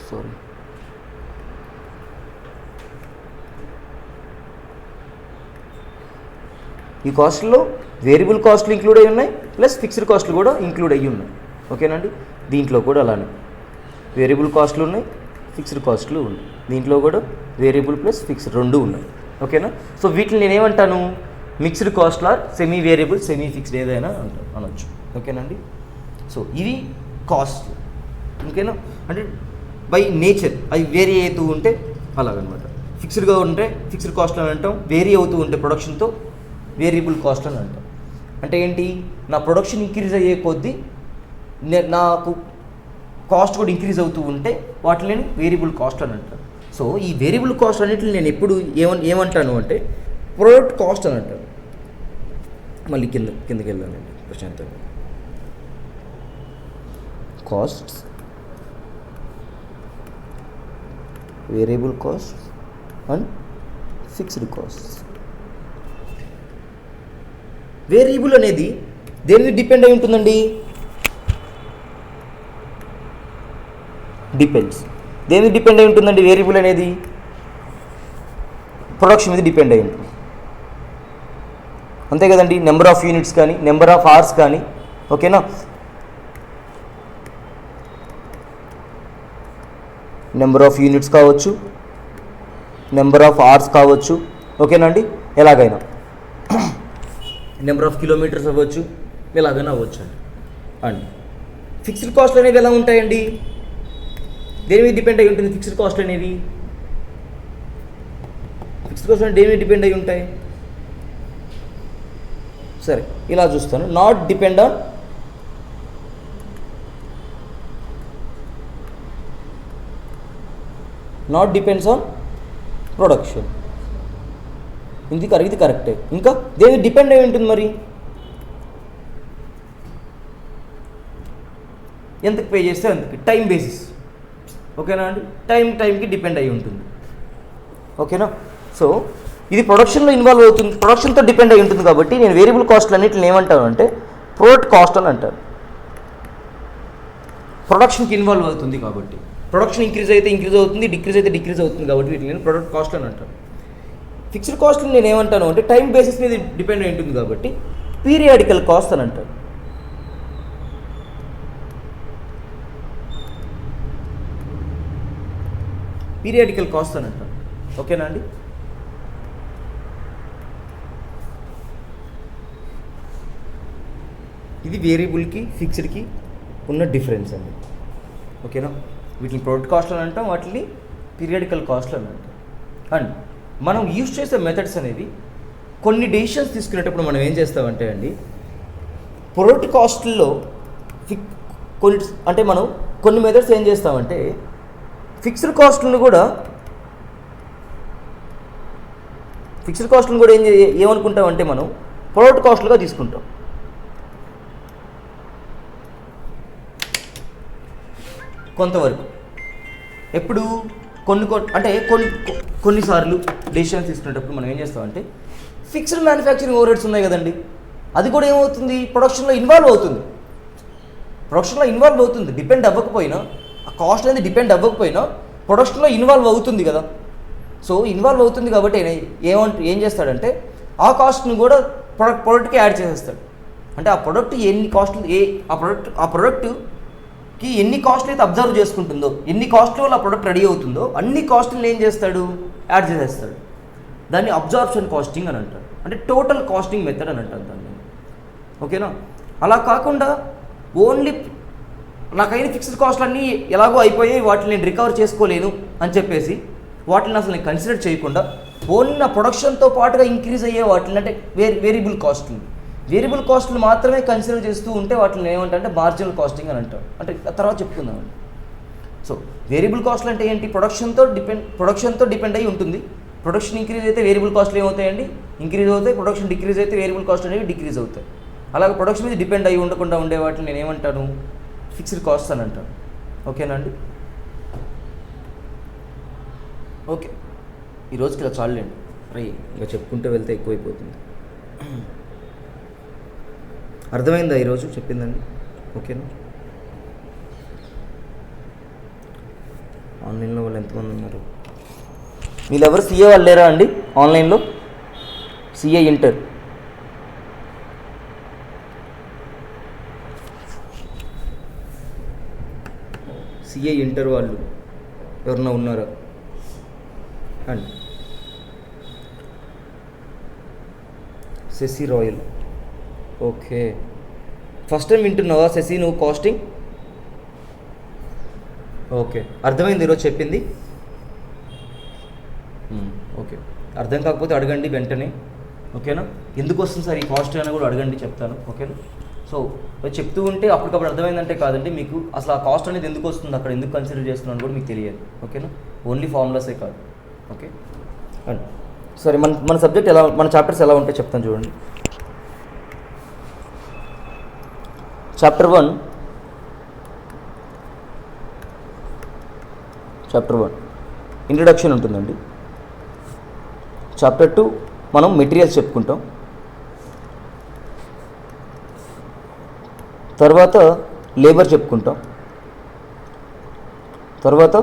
సారీ, ఈ కాస్ట్లో వేరియబుల్ కాస్ట్లు ఇంక్లూడ్ అయి ఉన్నాయి, ప్లస్ ఫిక్స్డ్ కాస్ట్లు కూడా ఇంక్లూడ్ అయ్యి ఉన్నాయి. ఓకేనండి? దీంట్లో కూడా అలానే వేరియబుల్ కాస్ట్లు ఉన్నాయి, ఫిక్స్డ్ కాస్ట్లు ఉన్నాయి. దీంట్లో కూడా వేరియబుల్ ప్లస్ ఫిక్స్డ్ రెండు ఉన్నాయి. ఓకేనా? సో వీటిని నేనేమంటాను? మిక్స్డ్ కాస్ట్లు or semi variable, semi fixed ఏదైనా అనొచ్చు. ఓకేనండి? సో ఇవి కాస్ట్. ఓకేనా? అంటే బై నేచర్ అవి వేరీ అవుతూ ఉంటే అలాగనమాట. ఫిక్స్డ్గా ఉంటే ఫిక్స్డ్ కాస్ట్ అని అంటాం, వేరీ అవుతూ ఉంటే ప్రొడక్షన్తో వేరియబుల్ కాస్ట్ అని అంటాం. అంటే ఏంటి? నా ప్రొడక్షన్ ఇంక్రీజ్ అయ్యే కొద్దీ నాకు కాస్ట్ కూడా ఇంక్రీజ్ అవుతూ ఉంటే వాటిని నేను వేరియబుల్ కాస్ట్ అని అంటాను. సో ఈ వేరియబుల్ కాస్ట్ అన్నిటిని నేను ఎప్పుడు ఏమంటాను అంటే ప్రొడక్ట్ కాస్ట్ అని అంటాను. మళ్ళీ కిందకి వెళ్ళానండి ప్రశాంతంగా. Costs, variable cost and fixed cost. Variable అనేది దేని మీద డిపెండ్ అయి ఉంటుందండి? డిపెండ్స్. దేని మీద డిపెండ్ అయి ఉంటుందండి వేరియబుల్ అనేది? ప్రొడక్షన్ మీద డిపెండ్ అయి ఉంటుంది. అంతే కదండి? నెంబర్ ఆఫ్ యూనిట్స్ కానీ, నెంబర్ ఆఫ్ అవర్స్ కానీ. ఓకేనా? నెంబర్ ఆఫ్ యూనిట్స్ కావచ్చు, నెంబర్ ఆఫ్ అవర్స్ కావచ్చు. ఓకేనా అండి? ఎలాగైనా నెంబర్ ఆఫ్ కిలోమీటర్స్ అవ్వచ్చు, ఎలాగైనా అవ్వచ్చు అండి. అండ్ ఫిక్స్డ్ కాస్ట్లు అనేవి ఎలా ఉంటాయండి? దేని మీద డిపెండ్ అయి ఉంటుంది ఫిక్స్డ్ కాస్ట్ అనేవి? ఫిక్స్డ్ కాస్ట్ అంటే దేని మీద డిపెండ్ అయి ఉంటాయి? సరే, ఇలా చూస్తాను. Not depend on not depends on production. ఇది కరెక్టే. ఇంకా దేని డిపెండ్ అయి ఉంటుంది మరి? ఎంతకు పే చేస్తే అంతకి, టైం బేసిస్. ఓకేనా అండి? టైంకి డిపెండ్ అయి ఉంటుంది. ఓకేనా? సో ఇది ప్రొడక్షన్లో ఇన్వాల్వ్ అవుతుంది, ప్రొడక్షన్తో డిపెండ్ అయి ఉంటుంది. కాబట్టి నేను వేరియబుల్ కాస్ట్లు అన్నిటిని ఏమంటాను అంటే ప్రొడక్ట్ కాస్ట్ అని అంటాను. ప్రొడక్షన్కి ఇన్వాల్వ్ అవుతుంది కాబట్టి, ప్రొడక్షన్ ఇంక్రీజ్ అయితే ఇంక్రీజ్ అవుతుంది, డిక్రీజ్ అయితే డిక్రీజ్ అవుతుంది. కాబట్టి వీటిని నేను ప్రొడక్ట్ కాస్ట్ అని అంటాను. ఫిక్స్డ్ కాస్ట్ని నేను ఏమంటాను అంటే టైం బేసిస్ మీద డిపెండ్ అయి ఉంటుంది కాబట్టి పీరియాడికల్ కాస్ట్ అని అంటాను. పీరియాడికల్ కాస్ట్ అని అంటాను. ఓకేనా అండి? ఇది వేరియబుల్కి ఫిక్స్డ్కి ఉన్న డిఫరెన్స్ అండి. ఓకేనా? వీటిని ప్రొడక్ట్ కాస్ట్ అని అంటాం, వాటిని పీరియాడికల్ కాస్ట్ అని అంటాం. అండ్ మనం యూజ్ చేసే మెథడ్స్ అనేవి కొన్ని డెసిషన్స్ తీసుకునేటప్పుడు మనం ఏం చేస్తామంటే అండి, ప్రొడక్ట్ కాస్ట్లో మనం కొన్ని మెథడ్స్ ఏం చేస్తామంటే ఫిక్స్డ్ కాస్ట్లను కూడా ఏమనుకుంటామంటే మనం ప్రొడక్ట్ కాస్ట్లుగా తీసుకుంటాం. కొంతవరకు ఎప్పుడు కొన్నిసార్లు డెసిషన్స్ తీసుకునేటప్పుడు మనం ఏం చేస్తామంటే ఫిక్స్డ్ మ్యానుఫ్యాక్చరింగ్ ఓవర్ హెడ్స్ ఉన్నాయి కదండి, అది కూడా ఏమవుతుంది? ప్రొడక్షన్లో ఇన్వాల్వ్ అవుతుంది. డిపెండ్ అవ్వకపోయినా, ఆ కాస్ట్ అనేది డిపెండ్ అవ్వకపోయినా ప్రొడక్షన్లో ఇన్వాల్వ్ అవుతుంది కదా. సో ఇన్వాల్వ్ అవుతుంది కాబట్టి ఏం చేస్తాడంటే ఆ కాస్ట్ని కూడా ప్రొడక్ట్కి యాడ్ చేసేస్తాడు. అంటే ఆ ప్రొడక్ట్ ఎన్ని కాస్ట్లు ఆ ప్రొడక్ట్కి ఎన్ని కాస్ట్లు అయితే అబ్జర్వ్ చేసుకుంటుందో, ఎన్ని కాస్ట్లో ఆ ప్రొడక్ట్ రెడీ అవుతుందో అన్ని కాస్ట్ని ఏం చేస్తాడు? యాడ్ చేసేస్తాడు. దాన్ని అబ్జార్ప్షన్ కాస్టింగ్ అని అంటారు. అంటే టోటల్ కాస్టింగ్ మెథడ్ అని అంటారు దాన్ని. ఓకేనా? అలా కాకుండా ఓన్లీ నాకైన ఫిక్స్డ్ కాస్ట్లు అన్నీ ఎలాగో అయిపోయాయి, వాటిని నేను రికవర్ చేసుకోలేను అని చెప్పేసి వాటిని అసలు నేను కన్సిడర్ చేయకుండా ఓన్లీ నా ప్రొడక్షన్తో పాటుగా ఇంక్రీజ్ అయ్యే వాటిని అంటే వేరియబుల్ కాస్ట్లు మాత్రమే కన్సిడర్ చేస్తూ ఉంటే వాటిని ఏమంటే మార్జినల్ కాస్టింగ్ అని అంటారు. అంటే తర్వాత చెప్పుకుందామండి. సో వేరియబుల్ కాస్ట్లు అంటే ఏంటి, ప్రొడక్షన్తో డిపెండ్ అయి ఉంటుంది. ప్రొడక్షన్ ఇంక్రీజ్ అయితే వేరియబుల్ కాస్ట్లు ఏమవుతాయండి, ఇంక్రీజ్ అవుతాయి. ప్రొడక్షన్ డిక్రీజ్ అయితే వేరియబుల్ కాస్ట్ అనేవి డిక్రీజ్ అవుతాయి. అలాగే ప్రొడక్షన్ మీద డిపెండ్ అయ్యి ఉండకుండా ఉండే వాటిని నేను ఏమంటాను, ఫిక్స్డ్ కాస్ట్ అని అంటాను. ఓకేనా అండి? ఓకే, ఈరోజుకి ఇలా చాలండి. ఇంకా చెప్పుకుంటూ వెళ్తే ఎక్కువైపోతుంది. అర్థమైందా ఈరోజు చెప్పిందండి? ఓకేనా? ఆన్లైన్లో వాళ్ళు ఎంతమంది ఉన్నారు? వీళ్ళు ఎవరు సీఏ వాళ్ళు లేరా అండి ఆన్లైన్లో? సీఏ ఇంటర్ వాళ్ళు ఎవరన్నా ఉన్నారా అండి? Shashi Royal, okay. First time వింటున్నావా శశి నువ్వు కాస్టింగ్? ఓకే, అర్థమైంది ఈరోజు చెప్పింది? ఓకే, అర్థం కాకపోతే అడగండి వెంటనే. ఓకేనా? ఎందుకు వస్తుంది సార్ ఈ కాస్ట్ అని కూడా అడగండి, చెప్తాను. ఓకేనా? సో చెప్తూ ఉంటే అప్పటికప్పుడు అర్థమైందంటే కాదండి, మీకు అసలు ఆ కాస్ట్ అనేది ఎందుకు వస్తుంది, అక్కడ ఎందుకు కన్సిడర్ చేస్తున్నాను కూడా మీకు తెలియదు. ఓకేనా? ఓన్లీ ఫార్ములాసే కాదు. ఓకే అండి. సరే, మన సబ్జెక్ట్ ఎలా, మన చాప్టర్స్ ఎలా ఉంటాయి చెప్తాను చూడండి. చాప్టర్ 1 ఇంట్రడక్షన్ ఉంటుందండి. చాప్టర్ 2 మనం మెటీరియల్స్ చెప్పుకుంటాం. తర్వాత లేబర్ చెప్పుకుంటాం. తర్వాత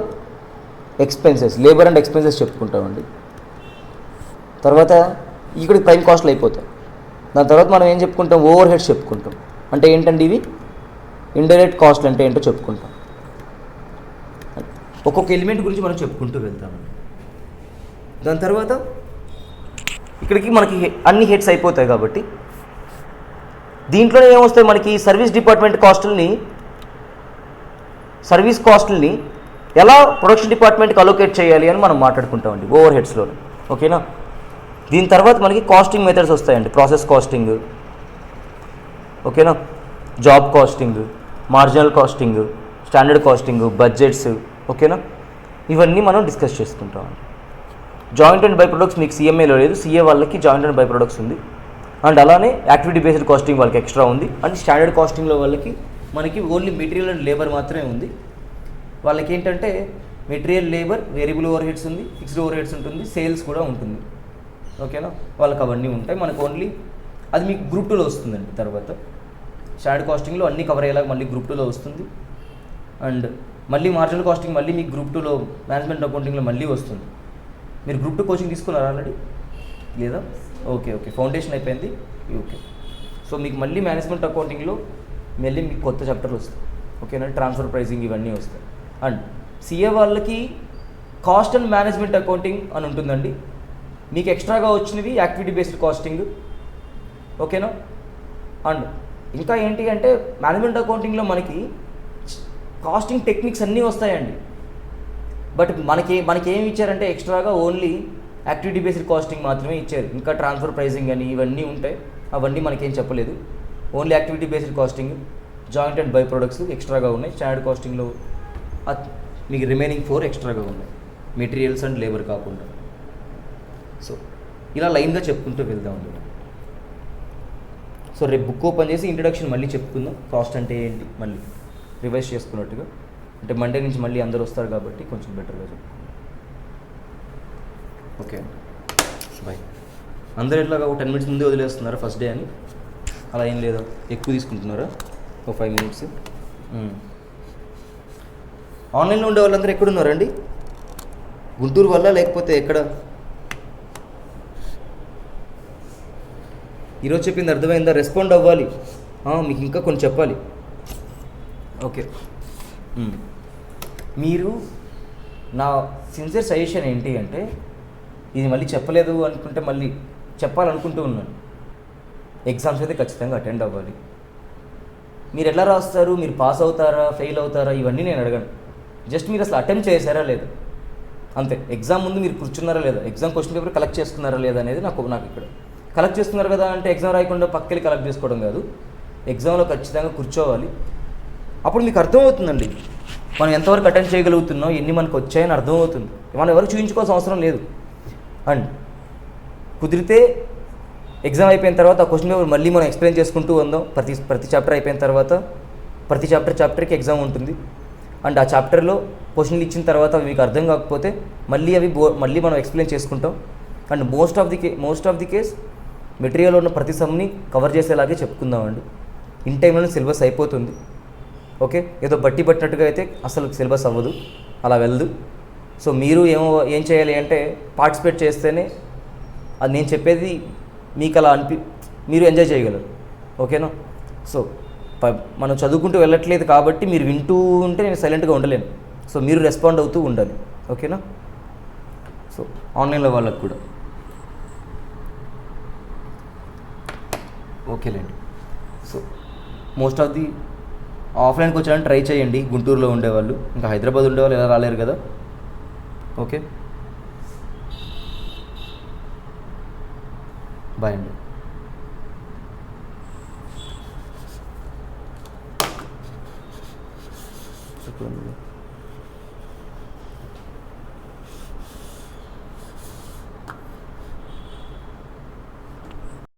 ఎక్స్పెన్సెస్, లేబర్ అండ్ ఎక్స్పెన్సెస్ చెప్పుకుంటామండి. తర్వాత ఇక్కడ ప్రైమ్ కాస్ట్లు అయిపోతాయి. దాని తర్వాత మనం ఏం చెప్పుకుంటాం, ఓవర్ హెడ్స్ చెప్పుకుంటాం. అంటే ఏంటండి ఇవి, ఇండైరెక్ట్ కాస్ట్ అంటే ఏంటో చెప్పుకుంటాం. ఒక్కొక్క ఎలిమెంట్ గురించి మనం చెప్పుకుంటూ వెళ్తామండి. దాని తర్వాత ఇక్కడికి మనకి అన్ని హెడ్స్ అయిపోతాయి కాబట్టి దీంట్లోనే ఏమొస్తాయి మనకి, సర్వీస్ డిపార్ట్మెంట్ కాస్టుల్ని, సర్వీస్ కాస్టుల్ని ఎలా ప్రొడక్షన్ డిపార్ట్మెంట్కి అలోకేట్ చేయాలి అని మనం మాట్లాడుకుంటామండి ఓవర్ హెడ్స్లో. ఓకేనా? దీని తర్వాత మనకి కాస్టింగ్ మెథడ్స్ వస్తాయండి. ప్రాసెస్ కాస్టింగ్, ఓకేనా, job costing, marginal costing, standard costing, budgets. ఓకేనా? ఇవన్నీ మనం డిస్కస్ చేసుకుంటామండి. జాయింట్ అండ్ బై ప్రొడక్ట్స్ మీకు సిఎంఏలో లేదు, సిఏ వాళ్ళకి జాయింట్ అండ్ బై ప్రొడక్ట్స్ ఉంది. అండ్ అలానే యాక్టివిటీ బేస్డ్ కాస్టింగ్ వాళ్ళకి ఎక్స్ట్రా ఉంది. అండ్ స్టాండర్డ్ కాస్టింగ్లో వాళ్ళకి మనకి ఓన్లీ మెటీరియల్ అండ్ లేబర్ మాత్రమే ఉంది. వాళ్ళకి ఏంటంటే material, labour, variable over heads ఉంది, ఫిక్స్డ్ ఓవర్ హెడ్స్ ఉంటుంది, సేల్స్ కూడా ఉంటుంది. ఓకేనా? వాళ్ళకి అవన్నీ ఉంటాయి. మనకు ఓన్లీ అది మీకు గ్రూప్ 2లో వస్తుందండి. తర్వాత స్టాండర్డ్ కాస్టింగ్లో అన్నీ కవర్ అయ్యేలాగా మళ్ళీ గ్రూప్ 2లో వస్తుంది. అండ్ మళ్ళీ మార్జినల్ కాస్టింగ్ మళ్ళీ మీకు గ్రూప్ 2లో మేనేజ్మెంట్ అకౌంటింగ్లో మళ్ళీ వస్తుంది. మీరు గ్రూప్ 2 కోచింగ్ తీసుకున్నారా ఆల్రెడీ లేదా? ఓకే, ఫౌండేషన్ అయిపోయింది. ఓకే, సో మీకు మళ్ళీ మేనేజ్మెంట్ అకౌంటింగ్లో మళ్ళీ మీకు కొత్త చాప్టర్లు వస్తాయి. ఓకేనా? ట్రాన్స్ఫర్ ప్రైసింగ్ ఇవన్నీ వస్తాయి. అండ్ సిఏ వాళ్ళకి కాస్ట్ అండ్ మేనేజ్మెంట్ అకౌంటింగ్ అని ఉంటుందండి. మీకు ఎక్స్ట్రాగా వచ్చినవి యాక్టివిటీ బేస్డ్ కాస్టింగ్. ఓకేనా? అండ్ ఇంకా ఏంటి అంటే మేనేజ్మెంట్ అకౌంటింగ్లో మనకి కాస్టింగ్ టెక్నిక్స్ అన్నీ వస్తాయండి. బట్ మనకేమి ఇచ్చారంటే ఎక్స్ట్రాగా ఓన్లీ యాక్టివిటీ బేస్డ్ కాస్టింగ్ మాత్రమే ఇచ్చారు. ఇంకా ట్రాన్స్ఫర్ ప్రైసింగ్ అని ఇవన్నీ ఉంటాయి, అవన్నీ మనకేం చెప్పలేదు. Only activity based costing, joint and by products ఎక్స్ట్రాగా ఉన్నాయి. స్టాండర్డ్ కాస్టింగ్లో మీకు రిమైనింగ్ 4 ఎక్స్ట్రాగా ఉన్నాయి, మెటీరియల్స్ అండ్ లేబర్ కాకుండా. సో ఇలా లైన్గా చెప్పుకుంటూ వెళ్దామండి. సో రేపు బుక్ ఓపెన్ చేసి ఇంట్రడక్షన్ మళ్ళీ చెప్పుకుందాం. కాస్ట్ అంటే ఏంటి మళ్ళీ రివైజ్ చేసుకున్నట్టుగా. అంటే మండే నుంచి మళ్ళీ అందరూ వస్తారు కాబట్టి కొంచెం బెటర్గా చెప్పుకుందాం. Okay, bye. అందరూ ఎట్లాగా ఒక 10 minutes ముందే వదిలేస్తున్నారా ఫస్ట్ డే అని? అలా ఏం లేదా, ఎక్కువ తీసుకుంటున్నారా? ఒక 5 minutes. ఆన్లైన్లో ఉండే వాళ్ళందరూ ఎక్కడున్నారండి? గుంటూరు వల్ల లేకపోతే ఎక్కడ? ఈరోజు చెప్పింది అర్థమైందా? రెస్పాండ్ అవ్వాలి. మీకు ఇంకా కొన్ని చెప్పాలి. ఓకే, మీరు నా సిన్సియర్ సజెషన్ ఏంటి అంటే, ఇది మళ్ళీ చెప్పలేదు అనుకుంటే మళ్ళీ చెప్పాలనుకుంటూ ఉన్నాను. ఎగ్జామ్స్ అయితే ఖచ్చితంగా అటెండ్ అవ్వాలి. మీరు ఎలా రాస్తారు, మీరు పాస్ అవుతారా, ఫెయిల్ అవుతారా, ఇవన్నీ నేను అడగను. జస్ట్ మీరు అసలు అటెంప్ట్ చేశారా లేదా అంతే. ఎగ్జామ్ ముందు మీరు కూర్చున్నారా లేదా, ఎగ్జామ్ క్వశ్చన్ పేపర్ కలెక్ట్ చేసుకున్నారా లేదా అనేది నాకు ఇక్కడ కలెక్ట్ చేస్తున్నారు కదా అంటే ఎగ్జామ్ రాయకుండా పక్కకి కలెక్ట్ చేసుకోవడం కాదు. ఎగ్జామ్లో ఖచ్చితంగా కూర్చోవాలి. అప్పుడు మీకు అర్థమవుతుందండి మనం ఎంతవరకు అటెండ్ చేయగలుగుతున్నాం, ఎన్ని మనకు వచ్చాయని అర్థమవుతుంది. మనం ఎవరు చూపించుకోవాల్సిన అవసరం లేదు. అండ్ కుదిరితే ఎగ్జామ్ అయిపోయిన తర్వాత ఆ క్వశ్చన్ పేపర్ మళ్ళీ మనం ఎక్స్ప్లెయిన్ చేసుకుంటూ ఉందాం. ప్రతి చాప్టర్ అయిపోయిన తర్వాత ప్రతి చాప్టర్కి ఎగ్జామ్ ఉంటుంది. అండ్ ఆ చాప్టర్లో క్వశ్చన్లు ఇచ్చిన తర్వాత మీకు అర్థం కాకపోతే మళ్ళీ మనం ఎక్స్ప్లెయిన్ చేసుకుంటాం. And most of the case మెటీరియల్లో ఉన్న ప్రతి సమ్ని కవర్ చేసేలాగే చెప్పుకుందామండి. ఇన్ టైంలోనే సిలబస్ అయిపోతుంది. ఓకే, ఏదో బట్టి పట్టినట్టుగా అయితే అసలు సిలబస్ అవ్వదు, అలా వెళ్ళదు. సో మీరు ఏం చేయాలి అంటే పార్టిసిపేట్ చేస్తేనే అది నేను చెప్పేది మీకు అలా మీరు ఎంజాయ్ చేయగలరు. ఓకేనా? సో మనం చదువుకుంటూ వెళ్ళట్లేదు కాబట్టి మీరు వింటూ ఉంటే నేను సైలెంట్గా ఉండలేను. సో మీరు రెస్పాండ్ అవుతూ ఉండాలి. ఓకేనా? సో ఆన్లైన్లో వాళ్ళకు కూడా ఓకేలేండి. సో మోస్ట్ ఆఫ్ ది ఆఫ్లైన్కి వచ్చాలని ట్రై చేయండి. గుంటూరులో ఉండేవాళ్ళు, ఇంకా హైదరాబాద్ ఉండేవాళ్ళు ఎలా రాలేరు కదా. ఓకే, బాయ్ అండి.